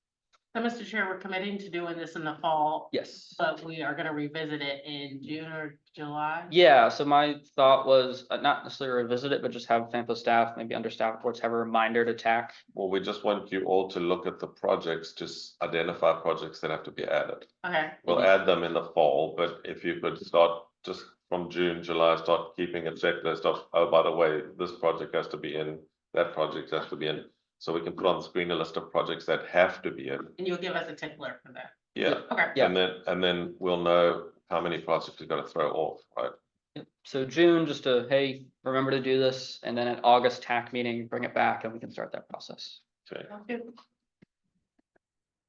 So, Mr. Chair, we're committing to doing this in the fall, Yes. but we are gonna revisit it in June or July. Yeah, so my thought was not necessarily revisit it, but just have FAMPO staff, maybe understaffed reports, have a reminder to TAC. Well, we just want you all to look at the projects, just identify projects that have to be added. Okay. We'll add them in the fall, but if you could start just from June, July, start keeping a checklist of, oh, by the way, this project has to be in, that project has to be in. So we can put on the screen a list of projects that have to be in. And you'll give us a tickler for that. Yeah. Okay. Yeah. And then we'll know how many projects we've got to throw off, right? Yep. So June, just to, hey, remember to do this, and then at August TAC meeting, bring it back and we can start that process. Okay.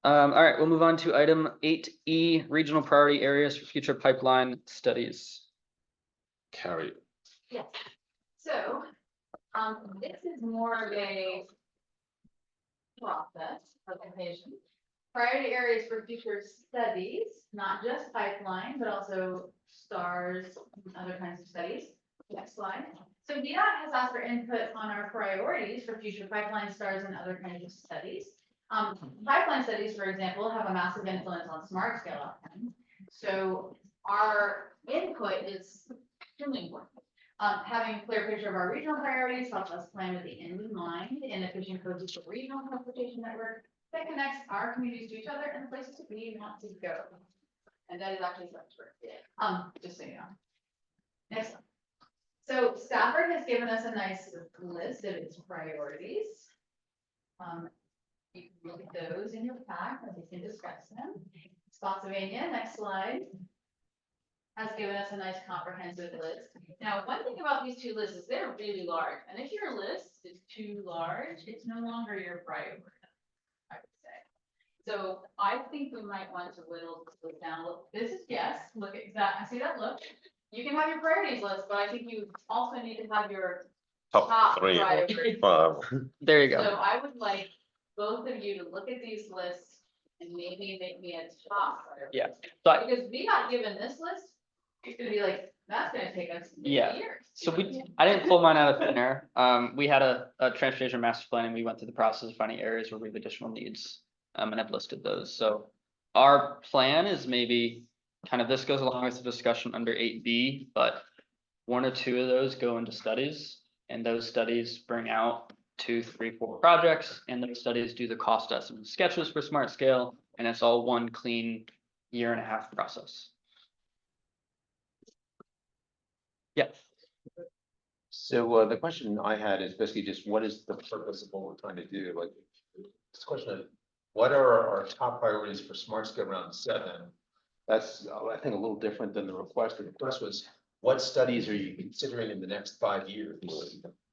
All right, we'll move on to item 8E, regional priority areas for future pipeline studies. Carrie. Yes. This is more of a process presentation. Priority areas for future studies, not just pipeline, but also stars, and other kinds of studies. Next slide. So VDOT has asked for input on our priorities for future pipeline, stars, and other kinds of studies. Pipeline studies, for example, have a massive influence on smart scale outcomes. So our input is extremely important. Having a clear picture of our regional priorities helps us plan with the end in mind, and efficient cohesive regional transportation network that connects our communities to each other and the places we want to go. And that is actually Fredericksburg. Just so you know. Next one. So Stafford has given us a nice list of its priorities. You can look at those in your pack and we can discuss them. Spotsylvania, next slide, has given us a nice comprehensive list. Now, one thing about these two lists is they're really large. And if your list is too large, it's no longer your priority, I would say. So I think we might want to whittle this down. Look, this is yes, look at that. I see that look. You can have your priorities list, but I think you also need to have your Top three, priorities. There you go. So I would like both of you to look at these lists and maybe make me a top. priority. Yeah. So I- Because we got given this list, it's gonna be like, that's gonna take us Yeah. years. So I didn't pull mine out of thin air. We had a transportation master plan and we went through the process of finding areas where we have additional needs. And I've listed those. So our plan is maybe kind of, this goes along with the discussion under 8B, but one or two of those go into studies and those studies bring out 2, 3, 4 projects, and those studies do the cost estimate sketches for smart scale, and it's all one clean 1.5 year process. Yeah. So the question I had is basically just what is the purpose of what we're trying to do? Like, this question of what are our top priorities for smart scale round 7? That's, I think, a little different than the request. The request was, what studies are you considering in the next 5 years?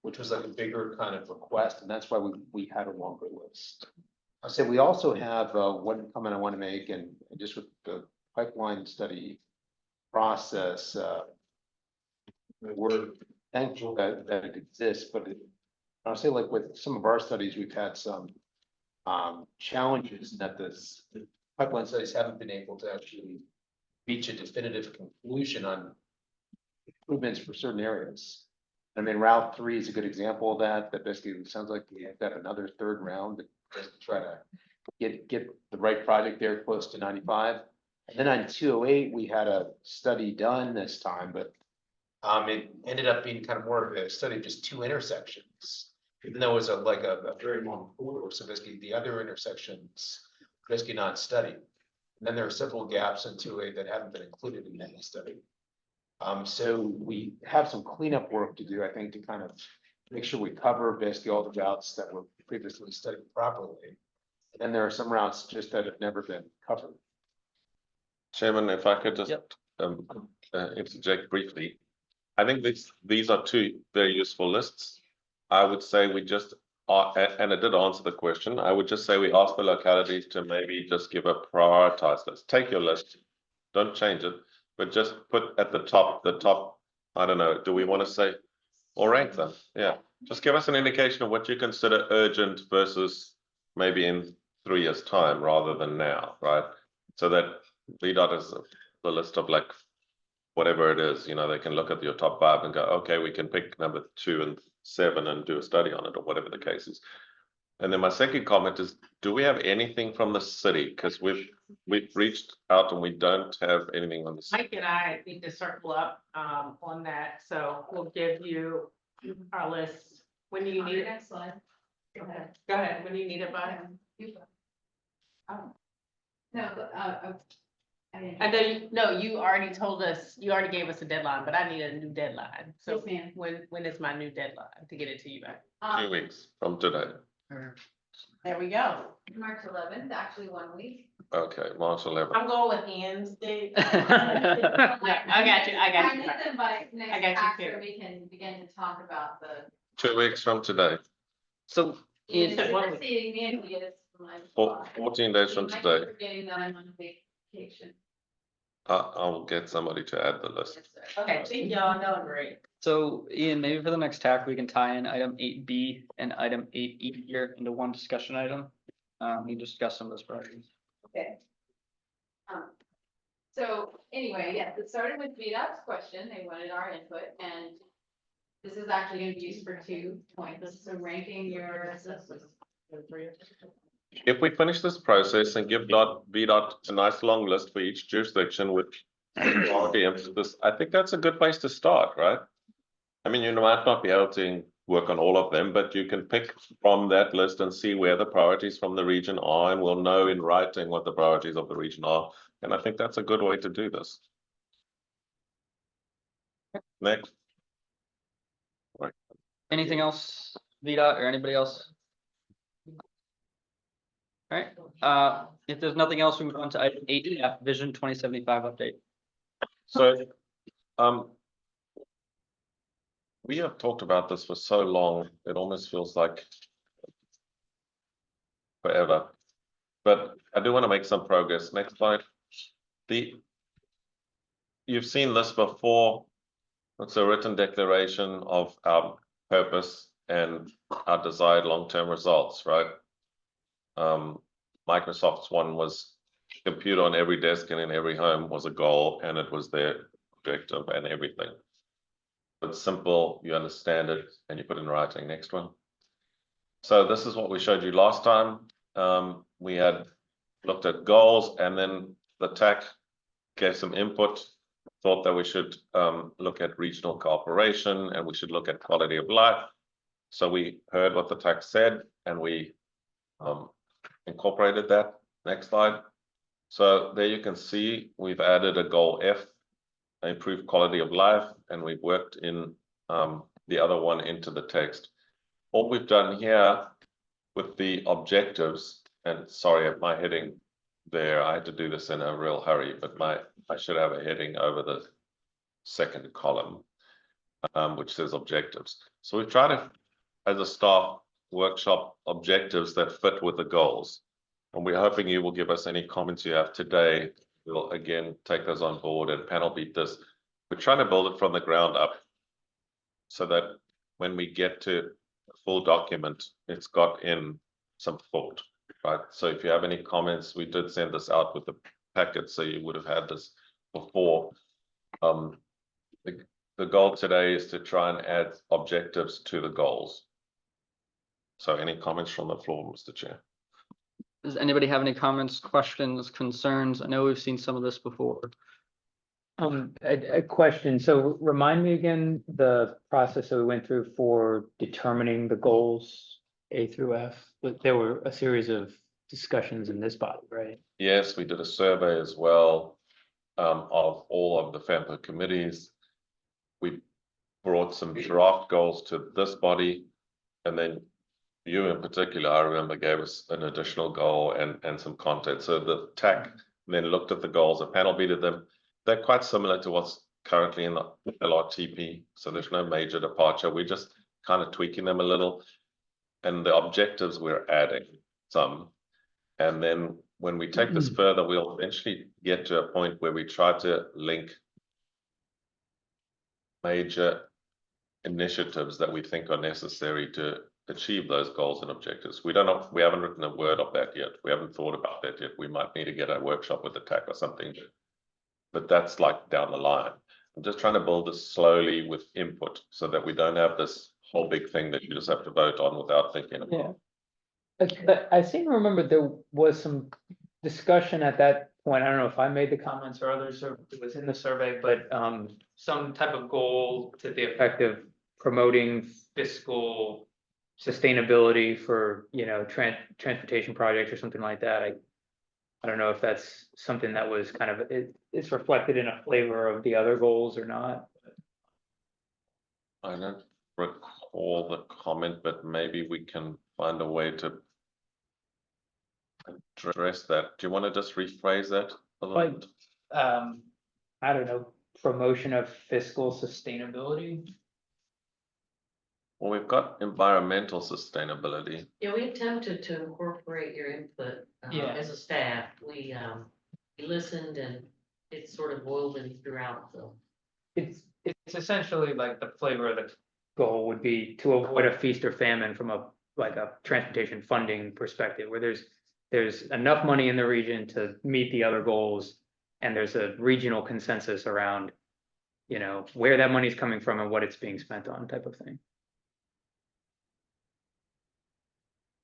Which was like a bigger kind of request, and that's why we had a longer list. I said we also have one comment I want to make, and just with the pipeline study process, we're thankful that it exists, but I'll say, like with some of our studies, we've had some challenges that the pipeline studies haven't been able to actually reach a definitive conclusion on improvements for certain areas. I mean, Route 3 is a good example of that. That basically sounds like we have got another third round to just try to get the right project there close to 95. And then on 208, we had a study done this time, but it ended up being kind of more of a study of just 2 intersections, even though it was a very long corridor. So basically the other intersections basically not studied. And then there are several gaps in 208 that haven't been included in that study. So we have some cleanup work to do, I think, to kind of make sure we cover basically all the routes that were previously studied properly. And then there are some routes just that have never been covered. Chairman, if I could just Yep. interject briefly. I think these are 2 very useful lists. I would say we just are, and it did answer the question. I would just say we ask the localities to maybe just give a prioritized list. Take your list, don't change it, but just put at the top, I don't know, do we want to say, or rank them? Yeah, just give us an indication of what you consider urgent versus maybe in 3 years' time rather than now, right? So that VDOT is the list of like whatever it is, you know, they can look at your top 5 and go, okay, we can pick number 2 and 7 and do a study on it, or whatever the case is. And then my second comment is, do we have anything from the city? Because we've reached out and we don't have anything on the city. Mike and I need to circle up on that, so we'll give you our list. When do you need it? Next slide. Go ahead, when do you need it by? No, but, And then, no, you already told us, you already gave us a deadline, but I need a new deadline. So Yes, ma'am. when is my new deadline to get it to you by? 2 weeks from today. There we go. March 11th, actually 1 week. Okay, March 11th. I'm going with Ann's date. I got you. I need them by I next got you tax, too. so we can begin to talk about the. 2 weeks from today. So Even in, if we're seeing Nancy is my. 14 days from You might be today. forgetting that I'm on vacation. I'll get somebody to add the list. Okay, see y'all, know, great. So Ian, maybe for the next TAC, we can tie in item 8B and item 8E here into one discussion item. We discuss some of those priorities. Okay. So anyway, yes, it started with VDOT's question. They wanted our input, and this is actually gonna be used for 2 points. So ranking your assessments. If we finish this process and give VDOT a nice long list for each jurisdiction with quality emphasis, I think that's a good place to start, right? I mean, you might not be able to work on all of them, but you can pick from that list and see where the priorities from the region are, and we'll know in writing what the priorities of the region are. And I think that's a good way to do this. Next. Right. Anything else, VDOT or anybody else? All right, if there's nothing else, we move on to item 8F, Vision 2075 update. So, we have talked about this for so long, it almost feels like forever. But I do want to make some progress. Next slide. You've seen this before. It's a written declaration of our purpose and our desired long-term results, right? Microsoft's one was computer on every desk and in every home was a goal, and it was their objective and everything. It's simple, you understand it, and you put in writing. Next one. So this is what we showed you last time. We had looked at goals, and then the TAC gave some input, thought that we should look at regional cooperation, and we should look at quality of life. So we heard what the TAC said, and we incorporated that. Next slide. So there you can see we've added a goal F, improved quality of life, and we've worked in the other one into the text. All we've done here with the objectives, and sorry, my heading there, I had to do this in a real hurry, but I should have a heading over the second column, which says objectives. So we've tried to, as a staff, workshop objectives that fit with the goals. And we're hoping you will give us any comments you have today. We'll again take those on board and panel beat this. We're trying to build it from the ground up so that when we get to a full document, it's got in some thought, right? So if you have any comments, we did send this out with the packet, so you would have had this before. The goal today is to try and add objectives to the goals. So any comments from the floor, Mr. Chair? Does anybody have any comments, questions, concerns? I know we've seen some of this before. A question. So remind me again the process that we went through for determining the goals A through F. But there were a series of discussions in this body, right? Yes, we did a survey as well of all of the FAMPA committees. We brought some draft goals to this body, and then you in particular, I remember, gave us an additional goal and some content. So the TAC then looked at the goals, a panel beated them. They're quite similar to what's currently in the LRTP. So there's no major departure. We're just kind of tweaking them a little. And the objectives we're adding some. And then when we take this further, we'll eventually get to a point where we try to link major initiatives that we think are necessary to achieve those goals and objectives. We don't know, we haven't written a word of that yet. We haven't thought about that yet. We might need to get a workshop with the TAC or something, but that's like down the line. I'm just trying to build this slowly with input so that we don't have this whole big thing that you just have to vote on without thinking about. But I seem to remember there was some discussion at that point. I don't know if I made the comments or others, or it was in the survey, but some type of goal to the effect of promoting fiscal sustainability for, you know, transportation projects or something like that. I don't know if that's something that was kind of, it's reflected in a flavor of the other goals or not. I don't recall the comment, but maybe we can find a way to address that. Do you want to just rephrase that a little bit? I don't know, promotion of fiscal sustainability. Well, we've got environmental sustainability. Yeah, we attempted to incorporate your input, Yeah. as a staff. We listened and it's sort of woven throughout, so. It's essentially like the flavor of the goal would be to avoid a feast or famine from a, like a transportation funding perspective, where there's enough money in the region to meet the other goals. And there's a regional consensus around, you know, where that money's coming from and what it's being spent on type of thing.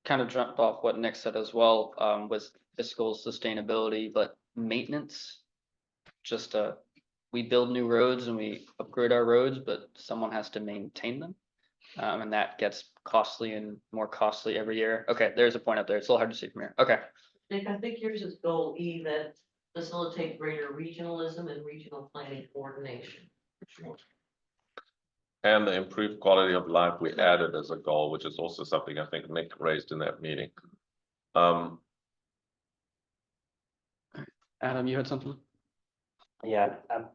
Kind of jumped off what Nick said as well, was fiscal sustainability, but maintenance. Just, we build new roads and we upgrade our roads, but someone has to maintain them. And that gets costly and more costly every year. Okay, there's a point up there. It's a little hard to see from here. Okay. Nick, I think yours is goal E, that facilitate greater regionalism and regional planning coordination. And the improved quality of life we added as a goal, which is also something I think Nick raised in that meeting. Adam, you had something? Yeah, I'm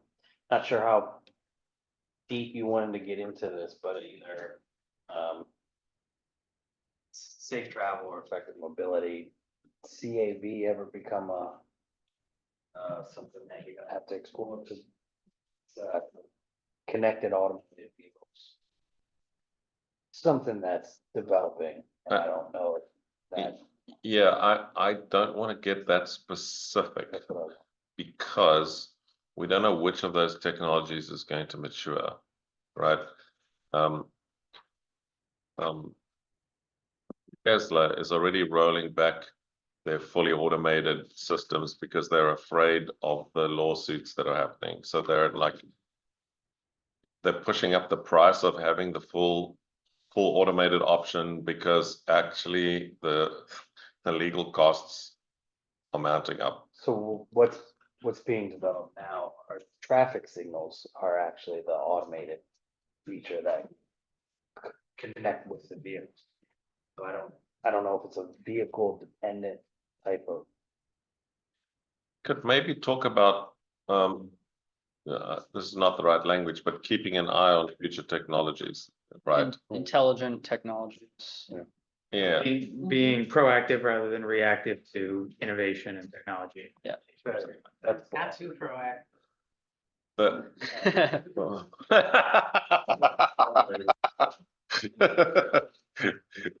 not sure how deep you wanted to get into this, but either safe travel or effective mobility, CAV ever become a something that you're gonna have to explore, because connected automated vehicles, something that's developing, and I don't know if that. Yeah, I don't want to get that specific because we don't know which of those technologies is going to mature, right? Tesla is already rolling back their fully automated systems because they're afraid of the lawsuits that are happening. So they're pushing up the price of having the full automated option because actually the legal costs are mounting up. So what's being developed now are traffic signals are actually the automated feature that connect with the vehicles. So I don't know if it's a vehicle dependent type of. Could maybe talk about, this is not the right language, but keeping an eye on future technologies, right? Intelligent technologies. Yeah, Being proactive rather than reactive to innovation and technology. Yeah. That's Not too proactive. but.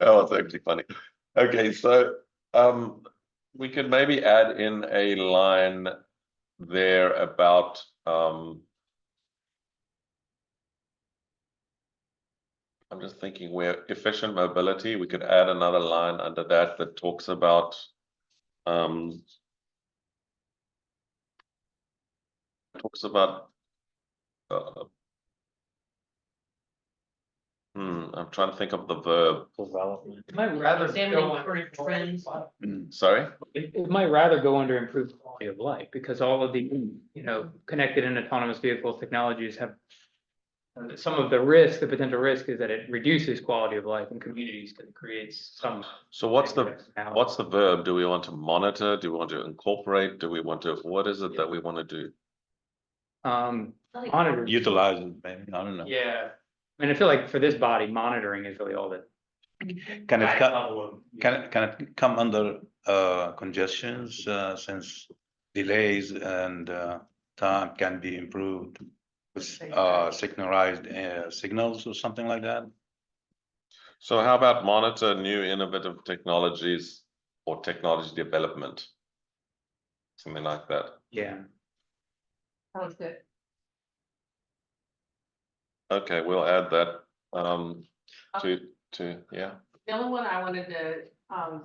That was actually funny. Okay, so we could maybe add in a line there about I'm just thinking where efficient mobility, we could add another line under that that talks about I'm trying to think of the verb. development. It might rather Examining go current trends. Sorry? it might rather go under improved quality of life, because all of the, you know, connected and autonomous vehicle technologies have some of the risk, the potential risk is that it reduces quality of life in communities because it creates some. So what's the verb? Do we want to monitor? Do we want to incorporate? Do we want to, what is it that we want to do? Monitor. Utilize it, maybe, I don't know. Yeah, and I feel like for this body, monitoring is really all that. Can it high come, level of- can it come under congestions, since delays and time can be improved with signalized signals or something like that? So how about monitor new innovative technologies or technology development? Something like that. Yeah, Sounds good. Okay, we'll add that to yeah. The only one I wanted to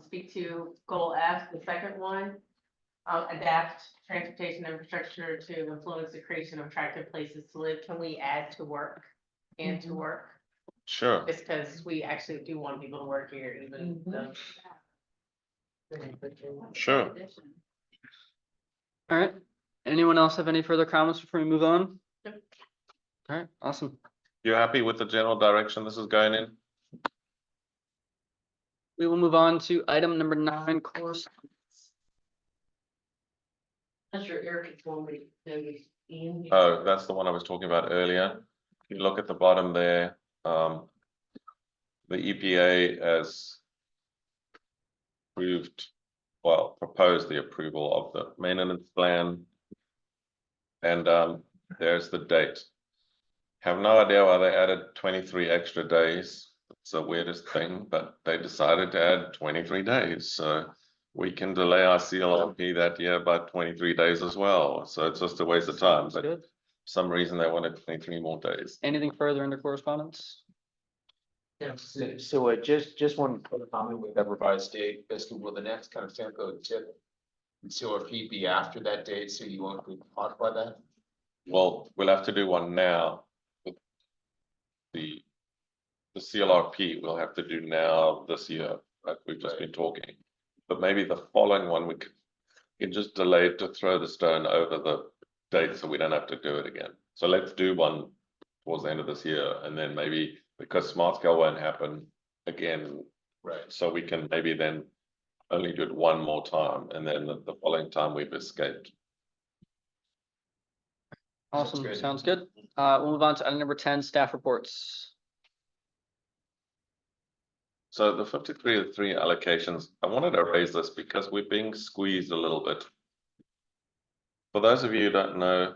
speak to, goal F, the second one. Adapt transportation infrastructure to influence the creation of attractive places to live. Can we add to work and to work? Sure. Just because we actually do want people to work here, even though. Sure. All right. Anyone else have any further comments before we move on? Nope. All right, awesome. You happy with the general direction this is going in? We will move on to item number 9, course. That's your air conformity notice, Ian. Oh, that's the one I was talking about earlier. If you look at the bottom there, the EPA has proposed the approval of the maintenance plan. And there's the date. Have no idea why they added 23 extra days. It's the weirdest thing, but they decided to add 23 days, so we can delay our CLRP that year by 23 days as well. So it's just a waste of time, Sounds but good. for some reason they wanted 23 more days. Anything further under correspondence? So just one quick comment with that revised date, basically, will the next kind of FAMPO tip and CLRP be after that date, so you won't modify that? Well, we'll have to do one now. The CLRP we'll have to do now this year, like we've just been talking. But maybe the following one we can just delay it to throw the stone over the date so we don't have to do it again. So let's do one towards the end of this year, and then maybe because smart scale won't happen again. Right. So we can maybe then only do it one more time, and then the following time we've escaped. Awesome, good. sounds good. We'll move on to item number 10, staff reports. So the 5303 allocations, I wanted to raise this because we're being squeezed a little bit. For those of you who don't know,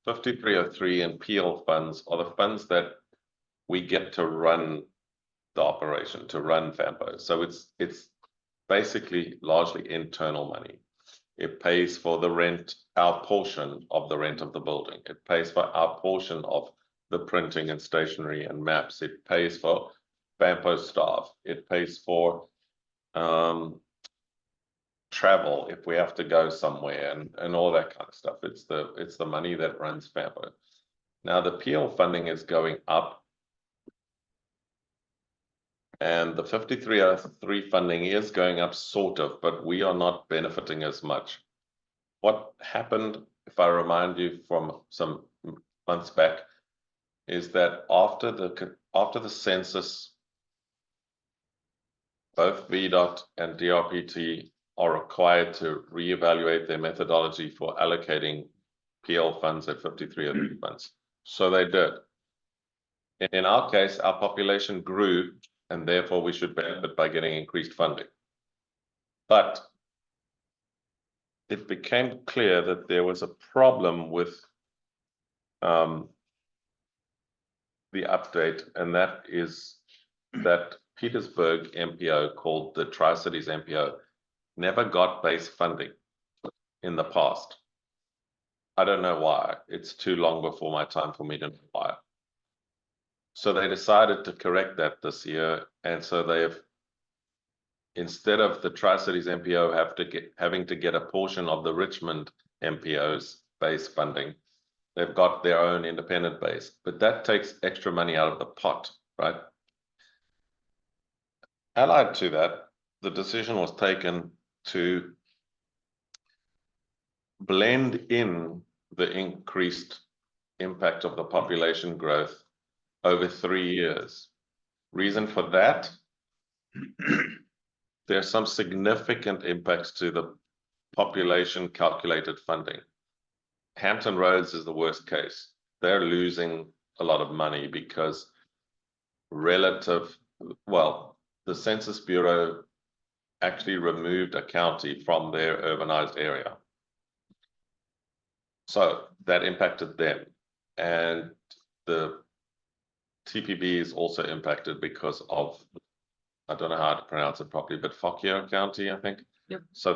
5303 and PL funds are the funds that we get to run the operation, to run FAMPO. So it's basically largely internal money. It pays for the rent, our portion of the rent of the building. It pays for our portion of the printing and stationery and maps. It pays for FAMPO staff. It pays for travel if we have to go somewhere and all that kind of stuff. It's the money that runs FAMPO. Now the PL funding is going up, and the 5303 funding is going up sort of, but we are not benefiting as much. What happened, if I remind you from some months back, is that after the census, both VDOT and DRPT are required to reevaluate their methodology for allocating PL funds at 5303 funds. So they did. In our case, our population grew, and therefore we should benefit by getting increased funding. But it became clear that there was a problem with the update, and that is that Petersburg MPO, called the Tri-Cities MPO, never got base funding in the past. I don't know why. It's too long before my time for me to know why. So they decided to correct that this year, and so they've, instead of the Tri-Cities MPO having to get a portion of the Richmond MPO's base funding, they've got their own independent base, but that takes extra money out of the pot, right? Allied to that, the decision was taken to blend in the increased impact of the population growth over 3 years. Reason for that? There's some significant impacts to the population calculated funding. Hampton Roads is the worst case. They're losing a lot of money because the Census Bureau actually removed a county from their urbanized area. So that impacted them. And the TPB is also impacted because of, I don't know how to pronounce it properly, but Fauquier County, I think. Yep. So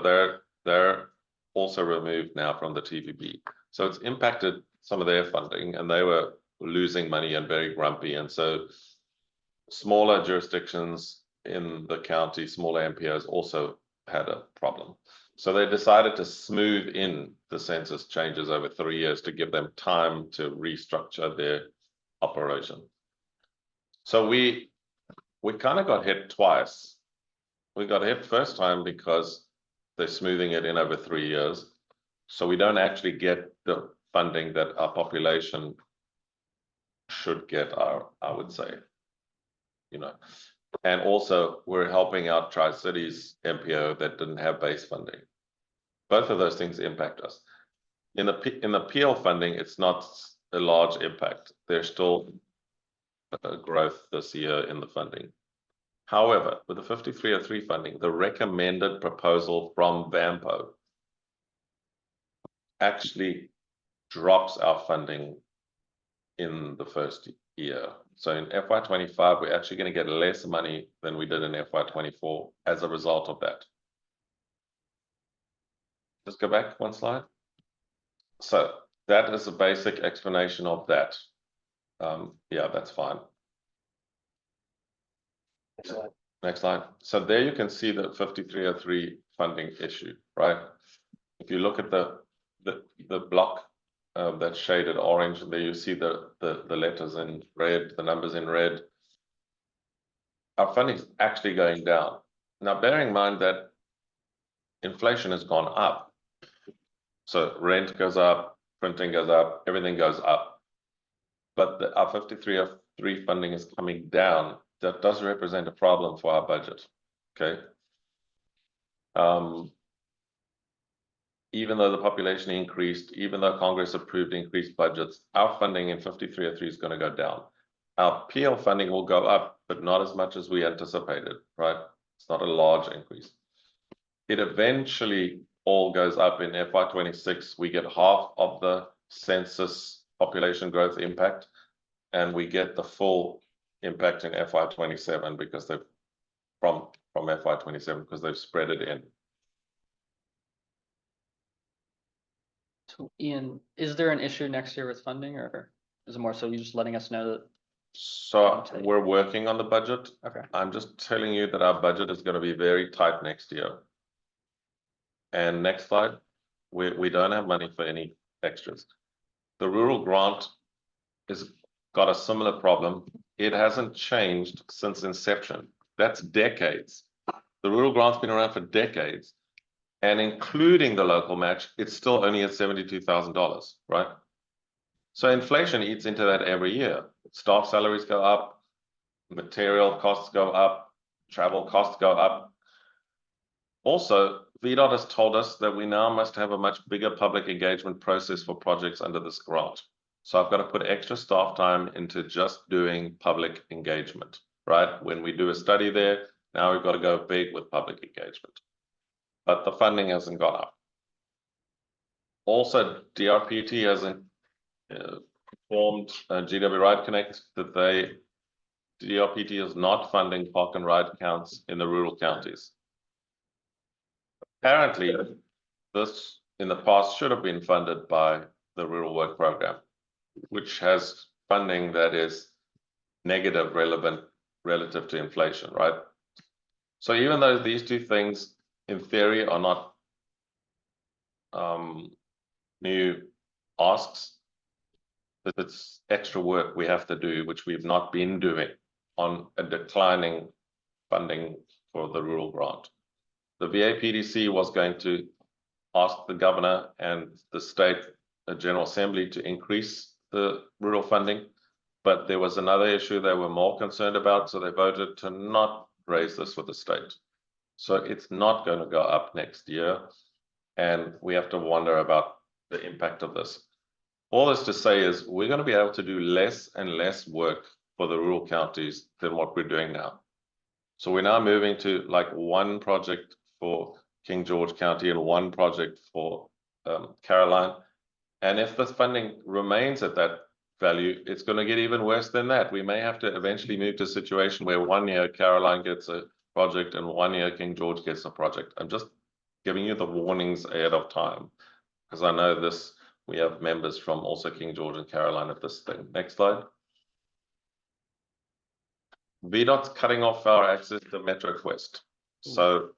they're also removed now from the TPB. So it's impacted some of their funding, and they were losing money and very grumpy. And so smaller jurisdictions in the county, smaller MPOs also had a problem. So they decided to smooth in the census changes over 3 years to give them time to restructure their operation. So we kind of got hit twice. We got hit first time because they're smoothing it in over 3 years. So we don't actually get the funding that our population should get, I would say, you know. And also we're helping out Tri-Cities MPO that didn't have base funding. Both of those things impact us. In the PL funding, it's not a large impact. There's still growth this year in the funding. However, with the 5303 funding, the recommended proposal from VAMPO actually drops our funding in the first year. So in FY 25, we're actually going to get less money than we did in FY 24 as a result of that. Just go back one slide. So that is a basic explanation of that. Yeah, that's fine. Next slide. So there you can see the 5303 funding issue, right? If you look at the block that's shaded orange, and there you see the letters in red, the numbers in red. Our funding is actually going down. Now, bearing in mind that inflation has gone up. So rent goes up, printing goes up, everything goes up. But our 5303 funding is coming down. That does represent a problem for our budget, okay? Even though the population increased, even though Congress approved increased budgets, our funding in 5303 is going to go down. Our PL funding will go up, but not as much as we anticipated, right? It's not a large increase. It eventually all goes up in FY 26. We get half of the census population growth impact, and we get the full impact in FY 27 because they've from FY 27 because they've spread it in. So Ian, is there an issue next year with funding, or is it more so you just letting us know that? So we're working on the budget. Okay. I'm just telling you that our budget is going to be very tight next year. And next slide, we don't have money for any extras. The rural grant is got a similar problem. It hasn't changed since inception. That's decades. The rural grant's been around for decades, and including the local match, it's still only at $72,000, right? So inflation eats into that every year. Staff salaries go up, material costs go up, travel costs go up. Also, VDOT has told us that we now must have a much bigger public engagement process for projects under this grant. So I've got to put extra staff time into just doing public engagement, right? When we do a study there, now we've got to go big with public engagement. But the funding hasn't gone up. Also, DRPT hasn't informed GW Ride Connect that DRPT is not funding park and ride counts in the rural counties. Apparently, this in the past should have been funded by the Rural Work Program, which has funding that is negative relative to inflation, right? So even though these two things in theory are not new asks, it's extra work we have to do, which we've not been doing on a declining funding for the rural grant. The VAPDC was going to ask the governor and the state General Assembly to increase the rural funding, but there was another issue they were more concerned about, so they voted to not raise this with the state. So it's not going to go up next year, and we have to wonder about the impact of this. All this to say is we're going to be able to do less and less work for the rural counties than what we're doing now. So we're now moving to like one project for King George County and one project for Caroline. And if the funding remains at that value, it's going to get even worse than that. We may have to eventually move to a situation where 1 year Caroline gets a project and 1 year King George gets a project. I'm just giving you the warnings ahead of time, because I know this, we have members from also King George and Caroline at this thing. Next slide. VDOT's cutting off our access to MetroQuest. So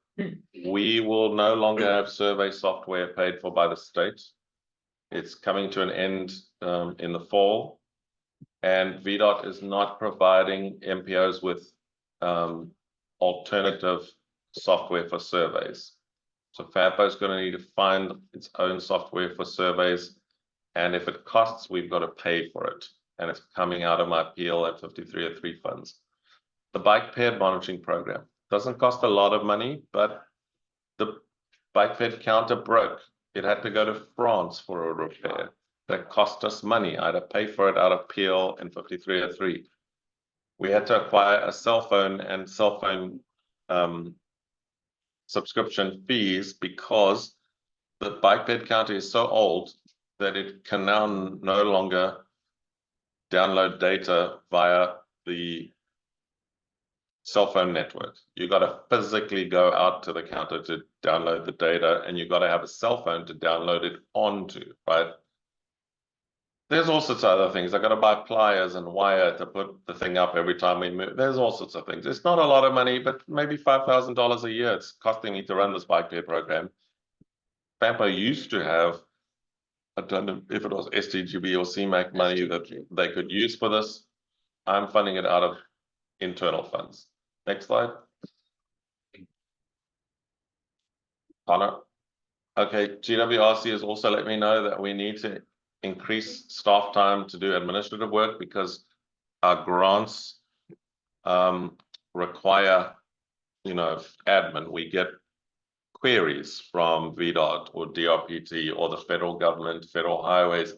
we will no longer have survey software paid for by the state. It's coming to an end in the fall, and VDOT is not providing MPOs with alternative software for surveys. So FAPO is going to need to find its own software for surveys, and if it costs, we've got to pay for it, and it's coming out of my PL at 5303 funds. The bike paired monitoring program doesn't cost a lot of money, but the bike paired counter broke. It had to go to France for a repair. That cost us money. I had to pay for it out of PL and 5303. We had to acquire a cell phone and cell phone subscription fees because the bike paired counter is so old that it can now no longer download data via the cell phone network. You got to physically go out to the counter to download the data, and you got to have a cell phone to download it onto, right? There's all sorts of other things. I got to buy pliers and wire to put the thing up every time we move. There's all sorts of things. It's not a lot of money, but maybe $5,000 a year it's costing me to run this bike care program. FAMPO used to have, I don't know if it was STGB or CMAC money that they could use for this. I'm funding it out of internal funds. Next slide. Connor. Okay, GWRC has also let me know that we need to increase staff time to do administrative work because our grants require, admin. We get queries from VDOT or DRPT or the federal government, federal highways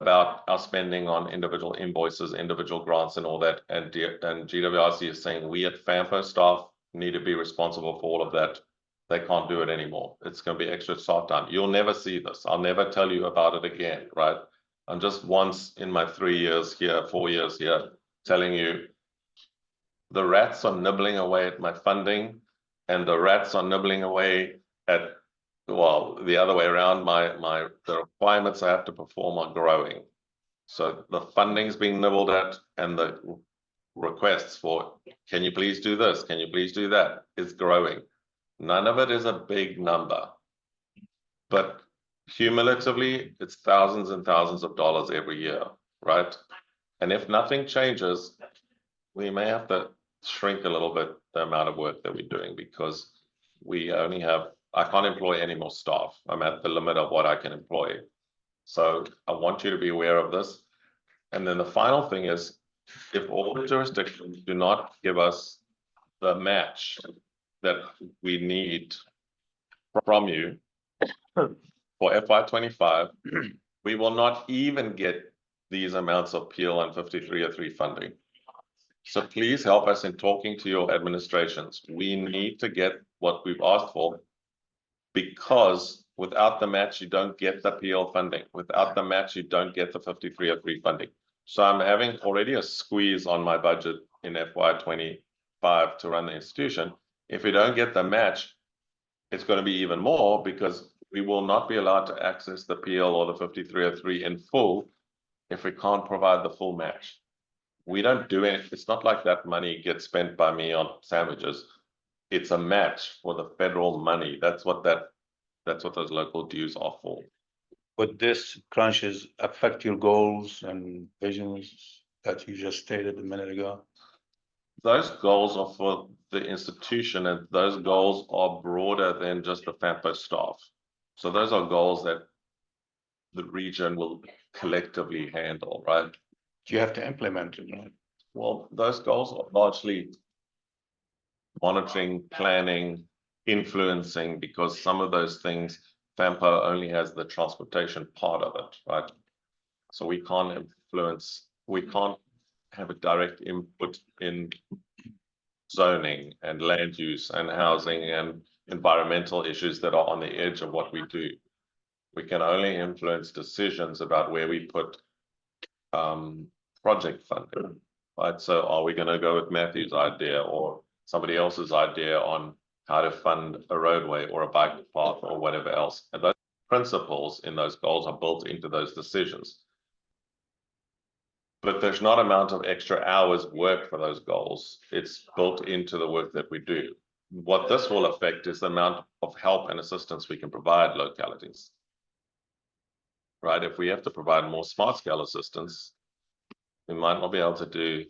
about our spending on individual invoices, individual grants and all that. And GWRC is saying we at FAMPO staff need to be responsible for all of that. They can't do it anymore. It's going to be extra staff time. You'll never see this. I'll never tell you about it again, right? I'm just once in my 3 years here, 4 years here, telling you the rats are nibbling away at my funding, and the rats are nibbling away at, well, the other way around, the requirements I have to perform are growing. So the funding's being nibbled at, and the requests for, can you please do this? Can you please do that? Is growing. None of it is a big number, but cumulatively, it's thousands and thousands of dollars every year, right? And if nothing changes, we may have to shrink a little bit the amount of work that we're doing because we only have, I can't employ any more staff. I'm at the limit of what I can employ. So I want you to be aware of this. And then the final thing is, if all the jurisdictions do not give us the match that we need from you for FY25, we will not even get these amounts of PL and 5303 funding. So please help us in talking to your administrations. We need to get what we've asked for, because without the match, you don't get the PL funding. Without the match, you don't get the 5303 funding. So I'm having already a squeeze on my budget in FY25 to run the institution. If we don't get the match, it's going to be even more, because we will not be allowed to access the PL or the 5303 in full if we can't provide the full match. We don't do it. It's not like that money gets spent by me on sandwiches. It's a match for the federal money. That's what those local dues are for. Would this crunches affect your goals and visions that you just stated a minute ago? Those goals are for the institution, and those goals are broader than just the FAMPO staff. So those are goals that the region will collectively handle, right? You have to implement it, right? Well, those goals are largely monitoring, planning, influencing, because some of those things, FAMPO only has the transportation part of it, right? So we can't influence, we can't have a direct input in zoning and land use and housing and environmental issues that are on the edge of what we do. We can only influence decisions about where we put project funding, right? So are we going to go with Matthew's idea or somebody else's idea on how to fund a roadway or a bike path or whatever else? And those principles in those goals are built into those decisions. But there's not amount of extra hours work for those goals. It's built into the work that we do. What this will affect is the amount of help and assistance we can provide localities. Right? If we have to provide more smart scale assistance, we might not be able to do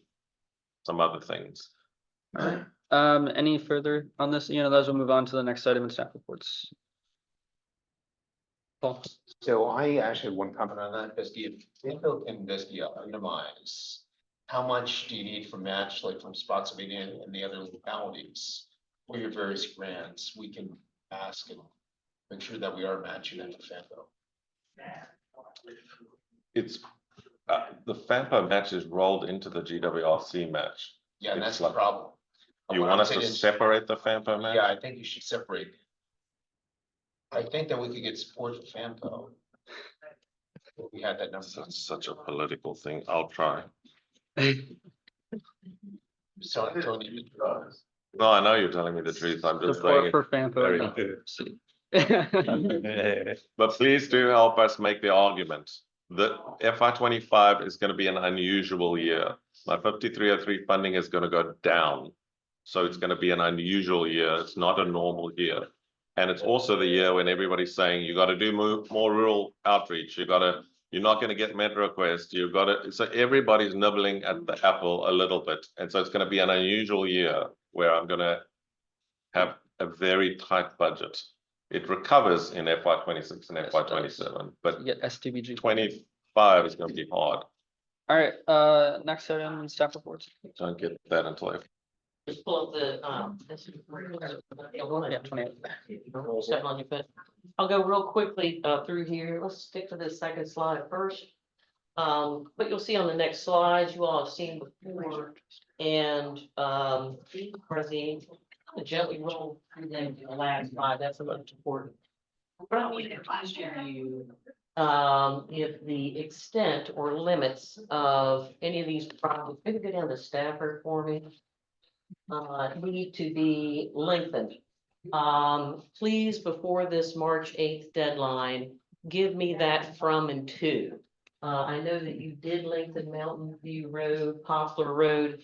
some other things. Any further on this? Those will move on to the next item in staff reports. Paul? So I actually have one comment on that, because if FAMPO can basically itemize, how much do you need for match, like from Spotsylvania and the other localities for your various grants? We can ask and make sure that we are matching it to FAMPO. It's the FAMPO match is rolled into the GWRC match. Yeah, and It's that's like, the problem. you What want I'm us to saying is- separate the FAMPO match? Yeah, I think you should separate. I think that we could get support for FAMPO We had that number. That's such a political thing. I'll try. So I told you. No, I know you're telling me the truth. I'm just Support saying for it. FAMPO. But please do help us make the argument that FY 25 is gonna be an unusual year. My 5303 funding is gonna go down. So it's gonna be an unusual year. It's not a normal year. And it's also the year when everybody's saying you gotta do more rural outreach. You're not gonna get MetroQuest. So everybody's nibbling at the apple a little bit. And so it's gonna be an unusual year where I'm gonna have a very tight budget. It recovers in FY 26 and FY 27, but You get STBG. 25 is gonna be hard. All right, next item, staff reports. Don't get that until Just pull up the, Yeah, 28. Stepping on your foot. I'll go real quickly, through here. Let's stick to this second slide first. What you'll see on the next slides, you all have seen before, and, are the gently roll through them to the last slide. That's the most important. What I want to ask you, if the extent or limits of any of these problems, maybe go down to Stafford for me, need to be lengthened. Please, before this March 8th deadline, give me that from and to. I know that you did lengthen Mountain View Road, Poplar Road,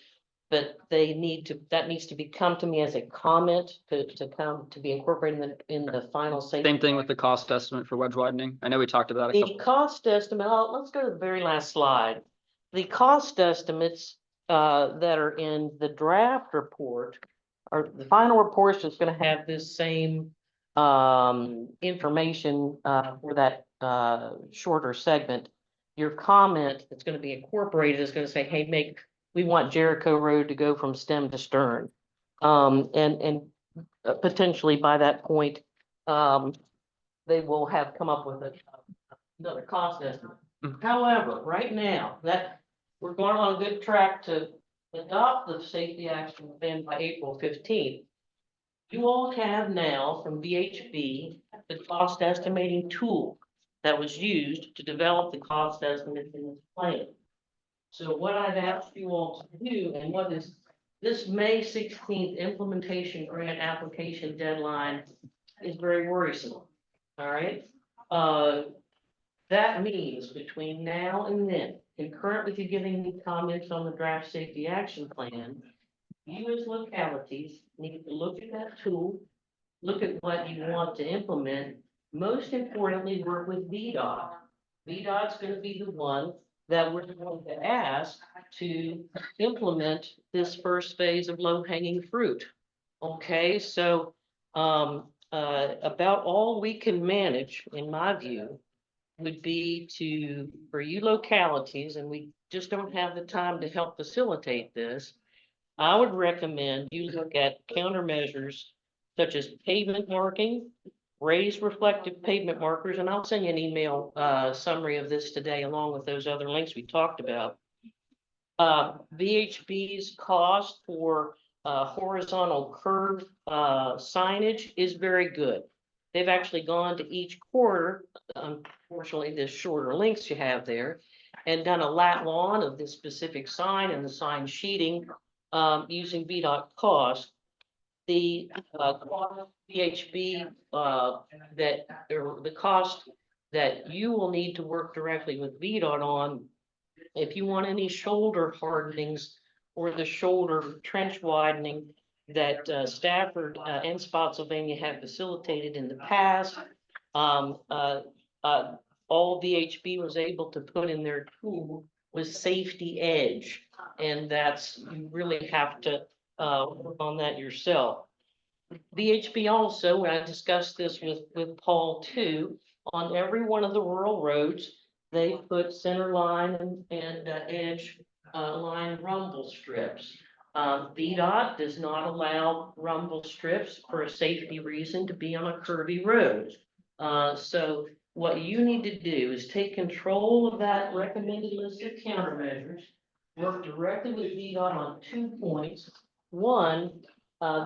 but that needs to come to me as a comment to be incorporated in the final. Same thing with the cost estimate for wedge widening. I know we talked about it. The cost estimate, let's go to the very last slide. The cost estimates that are in the draft report, or the final report is gonna have this same information for that shorter segment. Your comment that's gonna be incorporated is gonna say, hey, we want Jericho Road to go from stem to stern. And potentially by that point, they will have come up with another cost estimate. However, right now, that we're going on a good track to adopt the safety action plan by April 15th. You all have now from VHB the cost estimating tool that was used to develop the cost estimate in this plan. So what I've asked you all to do, and what is this May 16th implementation grant application deadline is very worrisome. All right. That means between now and then, concurrent with you giving me comments on the draft safety action plan, you as localities need to look at that tool, look at what you want to implement. Most importantly, work with VDOT. VDOT's going to be the one that we're going to ask to implement this first phase of low-hanging fruit. Okay, so about all we can manage, in my view, would be for you localities, and we just don't have the time to help facilitate this. I would recommend you look at countermeasures such as pavement marking, raised reflective pavement markers, and I'll send you an email summary of this today, along with those other links we talked about. VHB's cost for horizontal curve signage is very good. They've actually gone to each quarter, unfortunately, the shorter links you have there, and done a lat long of this specific sign and the sign sheeting using VDOT cost. The VHB the cost that you will need to work directly with VDOT on, if you want any shoulder hardenings or the shoulder trench widening that Stafford and Spotsylvania have facilitated in the past. All VHB was able to put in their tool was safety edge, and you really have to work on that yourself. VHB also, when I discussed this with Paul too, on every one of the rural roads, they put center line and edge line rumble strips. VDOT does not allow rumble strips for a safety reason to be on a curvy road. So what you need to do is take control of that recommended list of countermeasures, work directly with VDOT on 2 points. One,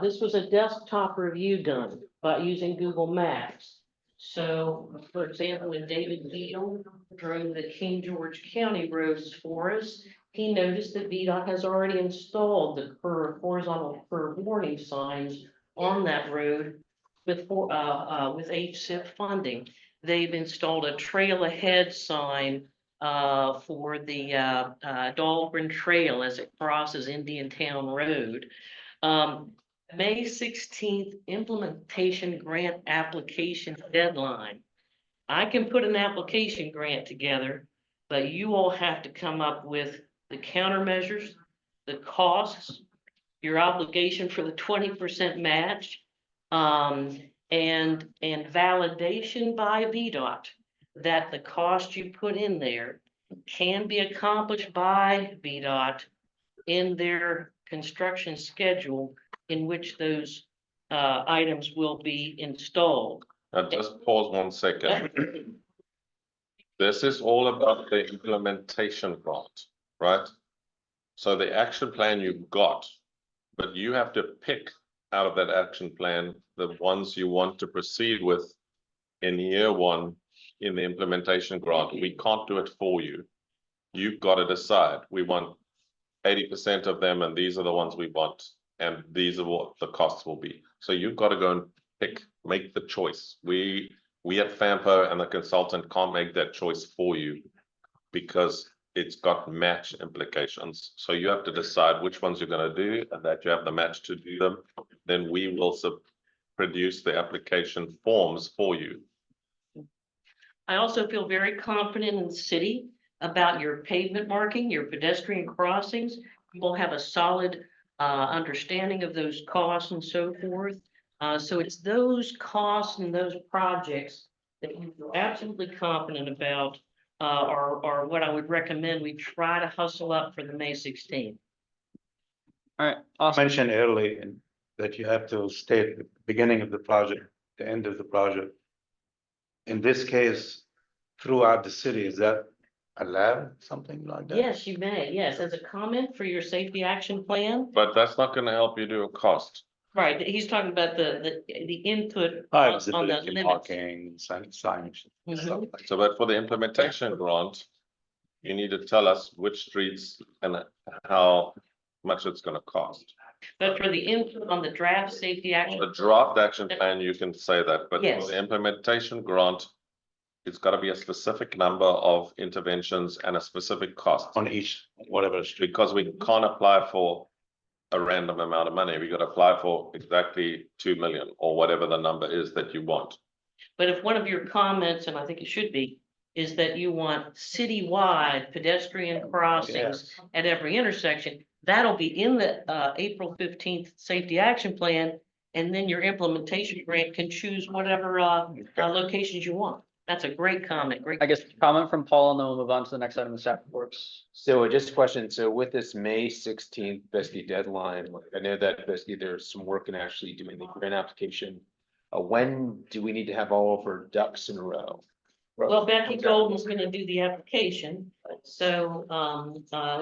this was a desktop review done by using Google Maps. So, for example, when David Beal drove the King George County roads for us, he noticed that VDOT has already installed the curve, horizontal curve warning signs on that road with HSIP funding. They've installed a trail ahead sign for the Dahlgren Trail as it crosses Indian Town Road. May 16th implementation grant application deadline. I can put an application grant together, but you all have to come up with the countermeasures, the costs, your obligation for the 20% match, and validation by VDOT that the cost you put in there can be accomplished by VDOT in their construction schedule in which those items will be installed. Now just pause 1 second. This is all about the implementation grant, right? So the action plan you've got, but you have to pick out of that action plan the ones you want to proceed with in year 1 in the implementation grant. We can't do it for you. You've got to decide. We want 80% of them, and these are the ones we want, and these are what the costs will be. So you've got to go and pick, make the choice. We at FAMPO and the consultant can't make that choice for you because it's got match implications. So you have to decide which ones you're going to do and that you have the match to do them. Then we will produce the application forms for you. I also feel very confident in the city about your pavement marking, your pedestrian crossings. You will have a solid understanding of those costs and so forth. So it's those costs and those projects that you feel absolutely confident about are what I would recommend we try to hustle up for the May 16th. All right, I awesome. mentioned earlier that you have to state the beginning of the project, the end of the project. In this case, throughout the city, is that allowed, something like that? Yes, you may. Yes, as a comment for your safety action plan. But that's not going to help you do a cost. Right, he's talking about the input Hi, on the visibility, limits. parking, signage, Mhm. stuff like that. So, but for the implementation grant, you need to tell us which streets and how much it's going to cost. But for the input on the draft safety action. The draft action plan, you can say that, but Yes. for the implementation grant, it's got to be a specific number of interventions and a specific cost. On each, whatever street. Because we can't apply for a random amount of money. We got to apply for exactly 2 million or whatever the number is that you want. But if one of your comments, and I think it should be, is that you want citywide pedestrian crossings at every intersection, that'll be in the April 15th safety action plan. And then your implementation grant can choose whatever locations you want. That's a great comment, great. I guess comment from Paul, and then we'll move on to the next item in staff reports. So just a question, so with this May 16th basically deadline, like, I know that basically there's some work in actually doing the grant application. When do we need to have all of our ducks in a row? Well, Becky Golden's gonna do the application, so,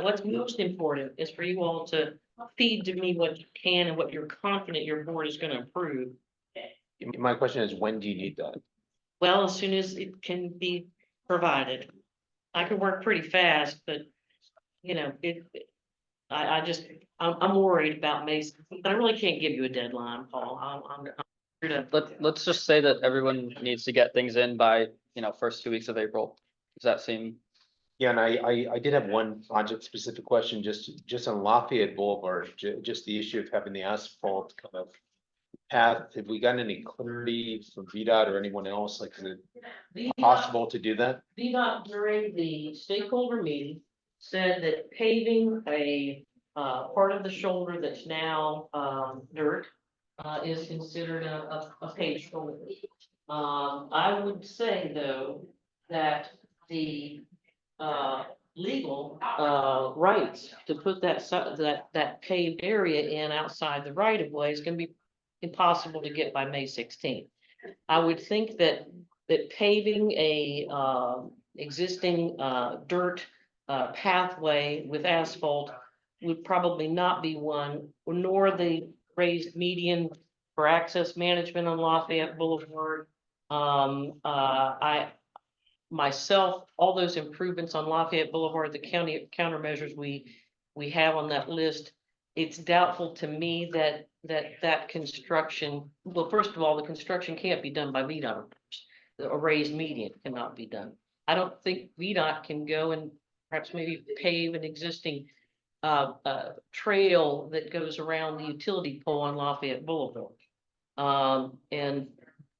what's most important is for you all to feed to me what you can and what you're confident your board is gonna approve. My question is, when do you need that? Well, as soon as it can be provided. I can work pretty fast, but, you know, I'm worried about Mason, but I really can't give you a deadline, Paul. I'm here to. Let's just say that everyone needs to get things in by, first 2 weeks of April. Does that seem? Yeah, and I did have one project specific question, just on Lafayette Boulevard, just the issue of having the asphalt kind of path. Have we gotten any clarity from VDOT or anyone else? Like, is it possible to do that? VDOT during the stakeholder meeting said that paving a part of the shoulder that's now dirt is considered a paved shoulder. I would say though that the legal rights to put that paved area in outside the right of way is going to be impossible to get by May 16th. I would think that paving a existing dirt pathway with asphalt would probably not be one, nor the raised median for access management on Lafayette Boulevard, Myself, all those improvements on Lafayette Boulevard, the county countermeasures we have on that list, it's doubtful to me that construction, well, first of all, the construction can't be done by VDOT. A raised median cannot be done. I don't think VDOT can go and perhaps maybe pave an existing trail that goes around the utility pole on Lafayette Boulevard. And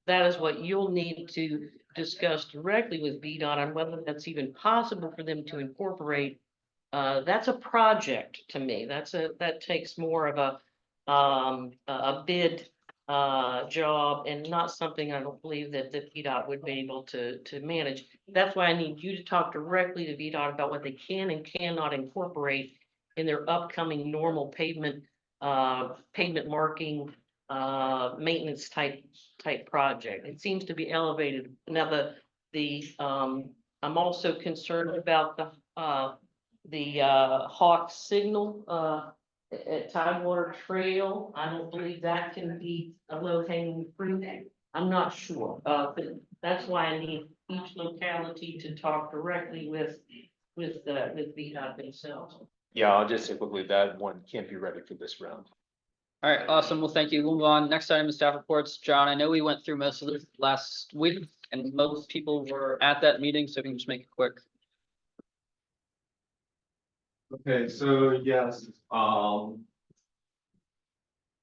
that is what you'll need to discuss directly with VDOT on whether that's even possible for them to incorporate. That's a project to me. That takes more of a bid job and not something I don't believe that the VDOT would be able to manage. That's why I need you to talk directly to VDOT about what they can and cannot incorporate in their upcoming normal pavement marking, maintenance type project. It seems to be elevated. Now I'm also concerned about the Hawk signal, at Tidewater Trail. I don't believe that can be a low hanging fruit. I'm not sure, but that's why I need each locality to talk directly with VDOT themselves. Yeah, I'll just say quickly that one can't be ready for this round. All right, awesome. Well, thank you. We'll move on. Next item is staff reports. John, I know we went through most of this last week and most people were at that meeting, so we can just make it quick. Okay, so yes,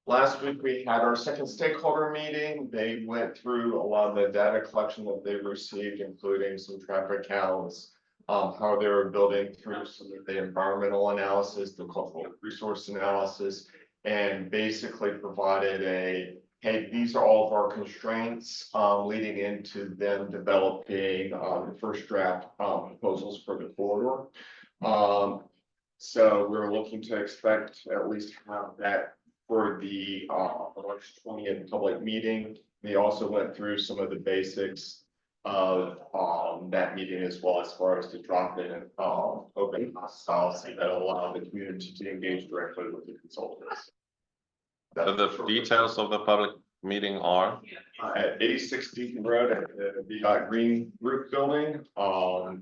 last week we had our second stakeholder meeting. They went through a lot of the data collection that they received, including some traffic counts, how they were building through some of the environmental analysis, the cultural resource analysis, and basically provided hey, these are all of our constraints, leading into them developing, the first draft, proposals for the corridor. So we're looking to expect at least have that for the March 20th public meeting. They also went through some of the basics of that meeting as well, as far as the drop-in and open house policy that allow the community to engage directly with the consultants. So the details of the public meeting are? At 86 Deacon Road at the VDOT Green Group Building,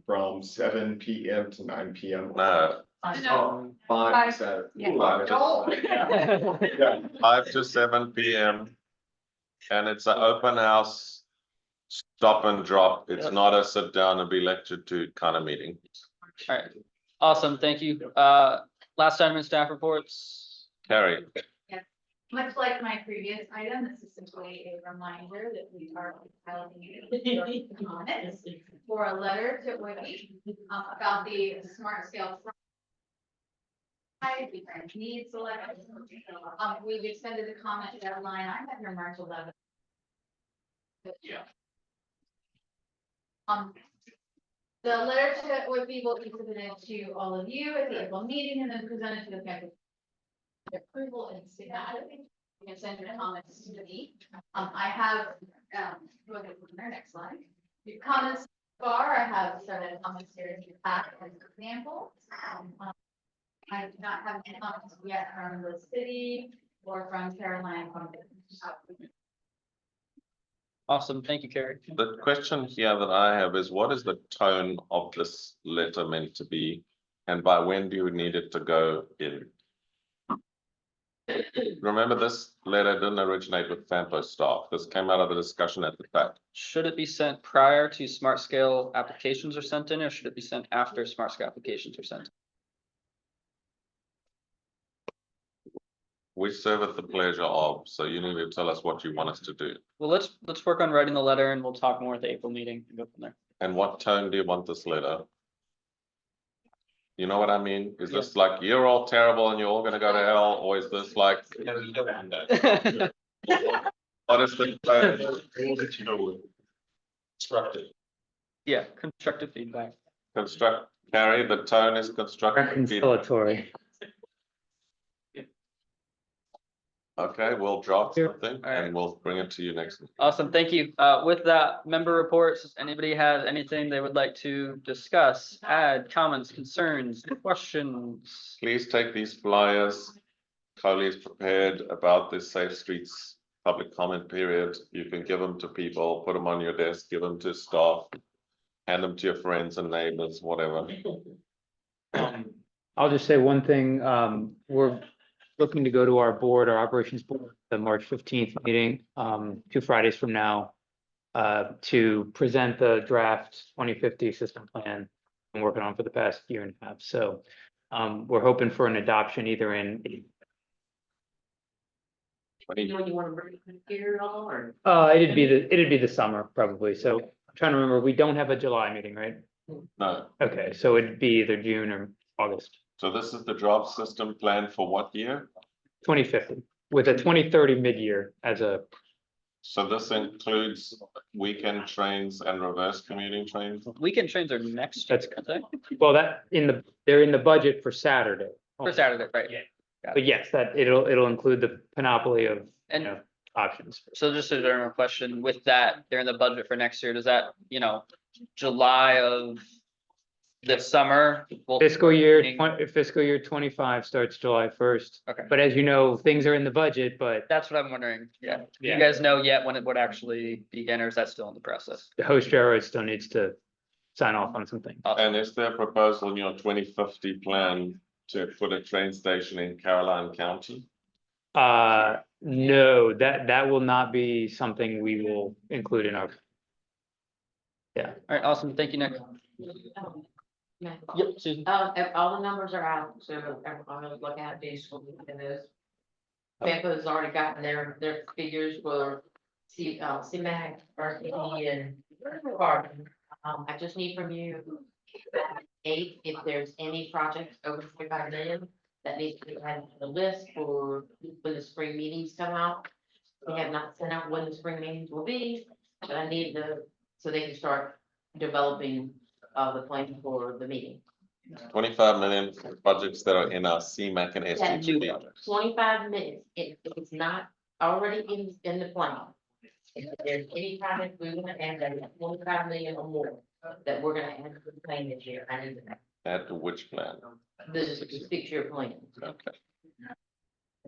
from 7 p.m. to 9 p.m. No, 5 to 7. Yeah. 5 to 7 p.m. And it's an open house, stop and drop. It's not a sit down and be lectured to kind of meeting. All right, awesome. Thank you. Last item in staff reports. Carrie, Much like my previous item, this is simply a reminder that we are filing comments for a letter to Whitney about the smart scale. Different needs selection. We've extended the comment deadline. I have your March 11th. Yeah. The letter to Whitney will be submitted to all of you at the April meeting and then presented to the campus. Approval and signature. You can send your comments to me. I have, look at their next slide. Your comments so far, I have started comments here to pack as examples. I do not have any comments yet from the city or from Caroline. Awesome. Thank you, Carrie. the question here that I have is, what is the tone of this letter meant to be? And by when do you need it to go in? Remember, this letter didn't originate with FAMPO staff. This came out of the discussion at the TAC. Should it be sent prior to smart scale applications are sent in, or should it be sent after smart scale applications are sent? We serve at the pleasure of, so you need to tell us what you want us to do. Well, let's work on writing the letter and we'll talk more at the April meeting and go from there. And what tone do you want this letter? You know what I mean? Is this like, you're all terrible and you're all gonna go to hell, or is this like? What is the tone? Constructive. Yeah, constructive feedback. Carrie, the tone is constructive feedback. Reconciliatory. Okay, we'll drop something and we'll bring it to you next week. Awesome, thank you. With that, member reports, anybody has anything they would like to discuss, add, comments, concerns, questions? Please take these flyers. Coley is prepared about this Safe Streets public comment period, you can give them to people, put them on your desk, give them to staff, hand them to your friends and neighbors, whatever. I'll just say one thing, we're looking to go to our board, our operations board, the March 15th meeting, 2 Fridays from now, to present the draft 2050 system plan I'm working on for the past year and a half. So, we're hoping for an adoption either in, You know, you wanna bring it here at all, or? it'd be the summer probably. So I'm trying to remember, we don't have a July meeting, right? No, Okay, so it'd be either June or August, so this is the draft system plan for what year? 2050, with a 2030 mid-year as a, So this includes weekend trains and reverse commuting trains? Weekend trains are next. That's- I think, well, they're in the budget for Saturday. for Saturday, right? Yeah. Got But it. yes, it'll include the panoply of, you And know, options. so just a general question, with that, they're in the budget for next year, does that, July of this summer? will- Fiscal year 25 starts July 1st. Okay. But as you know, things are in the budget, but That's what I'm wondering, yeah. Do Yeah. you guys know yet when it would actually begin, or is that still in the process? the host railroad still needs to sign off on something. And is there a proposal in your 2050 plan to put a train station in Caroline County? No, that will not be something we will include in our. All right, awesome, thank you, Nick. Yeah. Yep, Susan. If all the numbers are out, so everyone will look at these, we'll look at those. Pampa's already gotten their figures for CMAC, RTE and Carbon. I just need from you, if there's any projects over 45 million that needs to be added to the list for when the spring meetings come out. We have not sent out when the spring meetings will be, but I need so they can start developing the plan for the meeting. 25 million for projects that are in our CMAC and That new SDGB. project, 25 minutes, if it's not already in the plan. If there's any project we want to add that is 25 million or more, that we're gonna add to the plan this year, I need that. Add to which plan? This is a 6-year plan, Okay.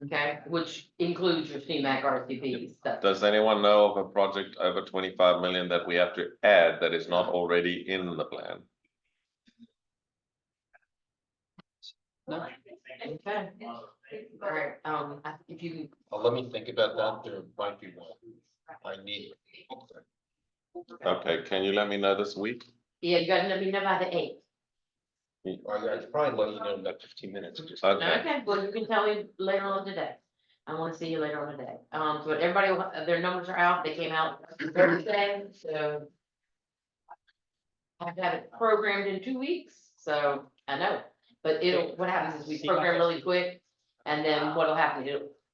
okay, which includes your CMAC RCP stuff. Does anyone know of a project over 25 million that we have to add that is not already in the plan? No. Okay. All right, if you, Let me think about that, there might be one. I need. Okay, can you let me know this week? yeah, you gotta let me know by the 8th. I could probably let you know in about 15 minutes. Just. Okay, Okay, well, you can tell me later on today. I wanna see you later on today. So everybody, their numbers are out, they came out Thursday, so. I've had it programmed in 2 weeks, so I know, but what happens is we program really quick. And then what'll happen,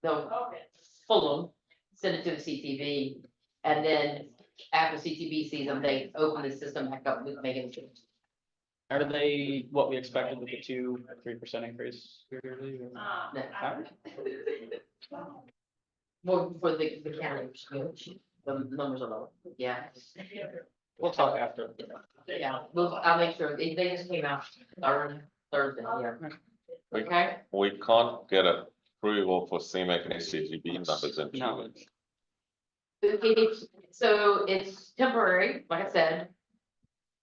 they'll pull them, send it to the CTV, and then after CTV sees them, they open the system back up with making changes. Are they what we expected with the 2 or 3% increase? yearly, or- More for the county, the numbers are low, yeah. We'll talk after. Yeah, I'll make sure, they just came out Thursday, yeah. Okay, we can't get approval for CMAC and SDGB numbers in 2 No. weeks. it's temporary, like I said.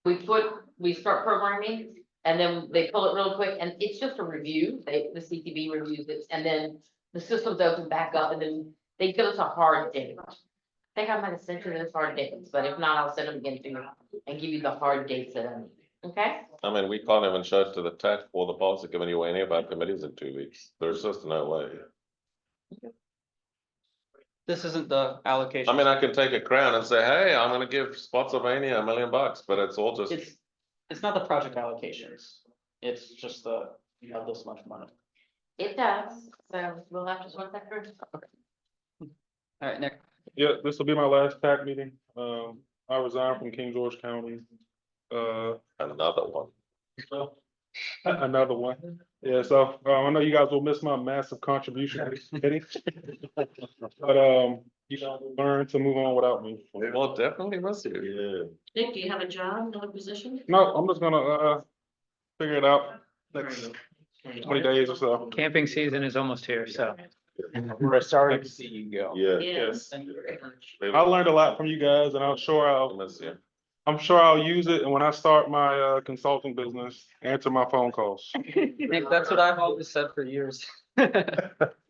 We start programming and then they pull it real quick and it's just a review, the CTV reviews it, and then the systems open back up and then they give us a hard date. I think I might have sent you those hard dates, but if not, I'll send them again to you and give you the hard dates that I need, okay? I mean, we can't even show it to the TAC or the policy committee or any of our committees in 2 weeks. There's just no way. This isn't the allocation. I mean, I can take a crown and say, hey, I'm gonna give Spotsylvania $1 million, but it's all just, It's not the project allocations, it's just this much money. It does, so we'll have to sort that through. All right, Nick. Yeah, this will be my last TAC meeting. I resigned from King George County. another one. Another one. Yeah, so I know you guys will miss my massive contribution to this committee. But you learn to move on without me. We will definitely miss you. Nick, do you have a job, another position? No, I'm just gonna figure it out next 20 days or so. Camping season is almost here, so We're sorry to see you go. Yeah. Yes, thank you very much. I learned a lot from you guys and I'm sure I'll use it. And when I start my consulting business, answer my phone calls. Nick, that's what I've always said for years.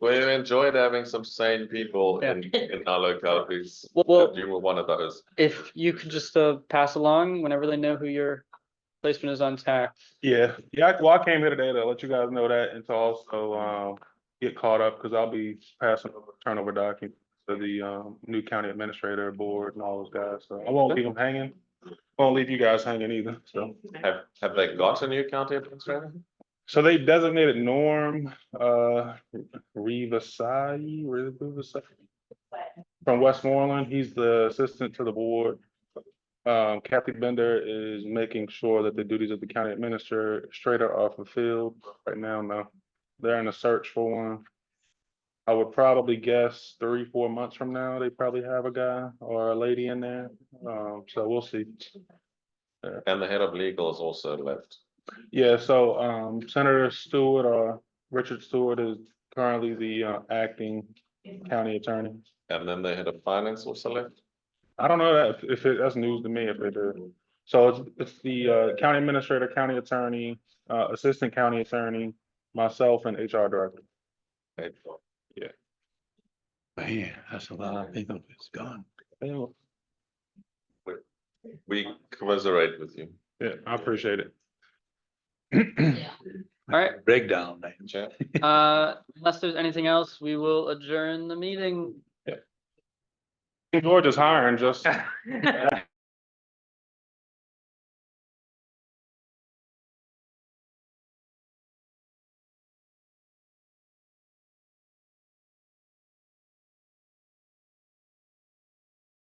We enjoyed having some sane people Yeah. in our localities. Well, You were one of those. if you could just pass along whenever they know who your placement is on TAC. Yeah, well, I came here today to let you guys know that and to also get caught up because I'll be passing over turnover documents to the new county administrator board and all those guys. So I won't leave them hanging. Won't leave you guys hanging either. So Have they got a new county administrator? so they designated Norm Rivasai from Westmoreland. He's the assistant to the board. Kathy Bender is making sure that the duties of the county administrator are fulfilled. Right now, no. They're in a search for one. I would probably guess 3-4 months from now, they probably have a guy or a lady in there. So we'll see. And the head of legal is also left. Yeah, so Senator Stewart or Richard Stewart is currently the acting county attorney. And then the head of finance also left. I don't know that if that's news to me if they do. So it's the county administrator, county attorney, assistant county attorney, myself and HR director. Okay. Man, that's a lot of people that's gone. Yeah, We commiserate with you. I appreciate it. All right, Breakdown. Chair. unless there's anything else, we will adjourn the meeting. George is hiring just.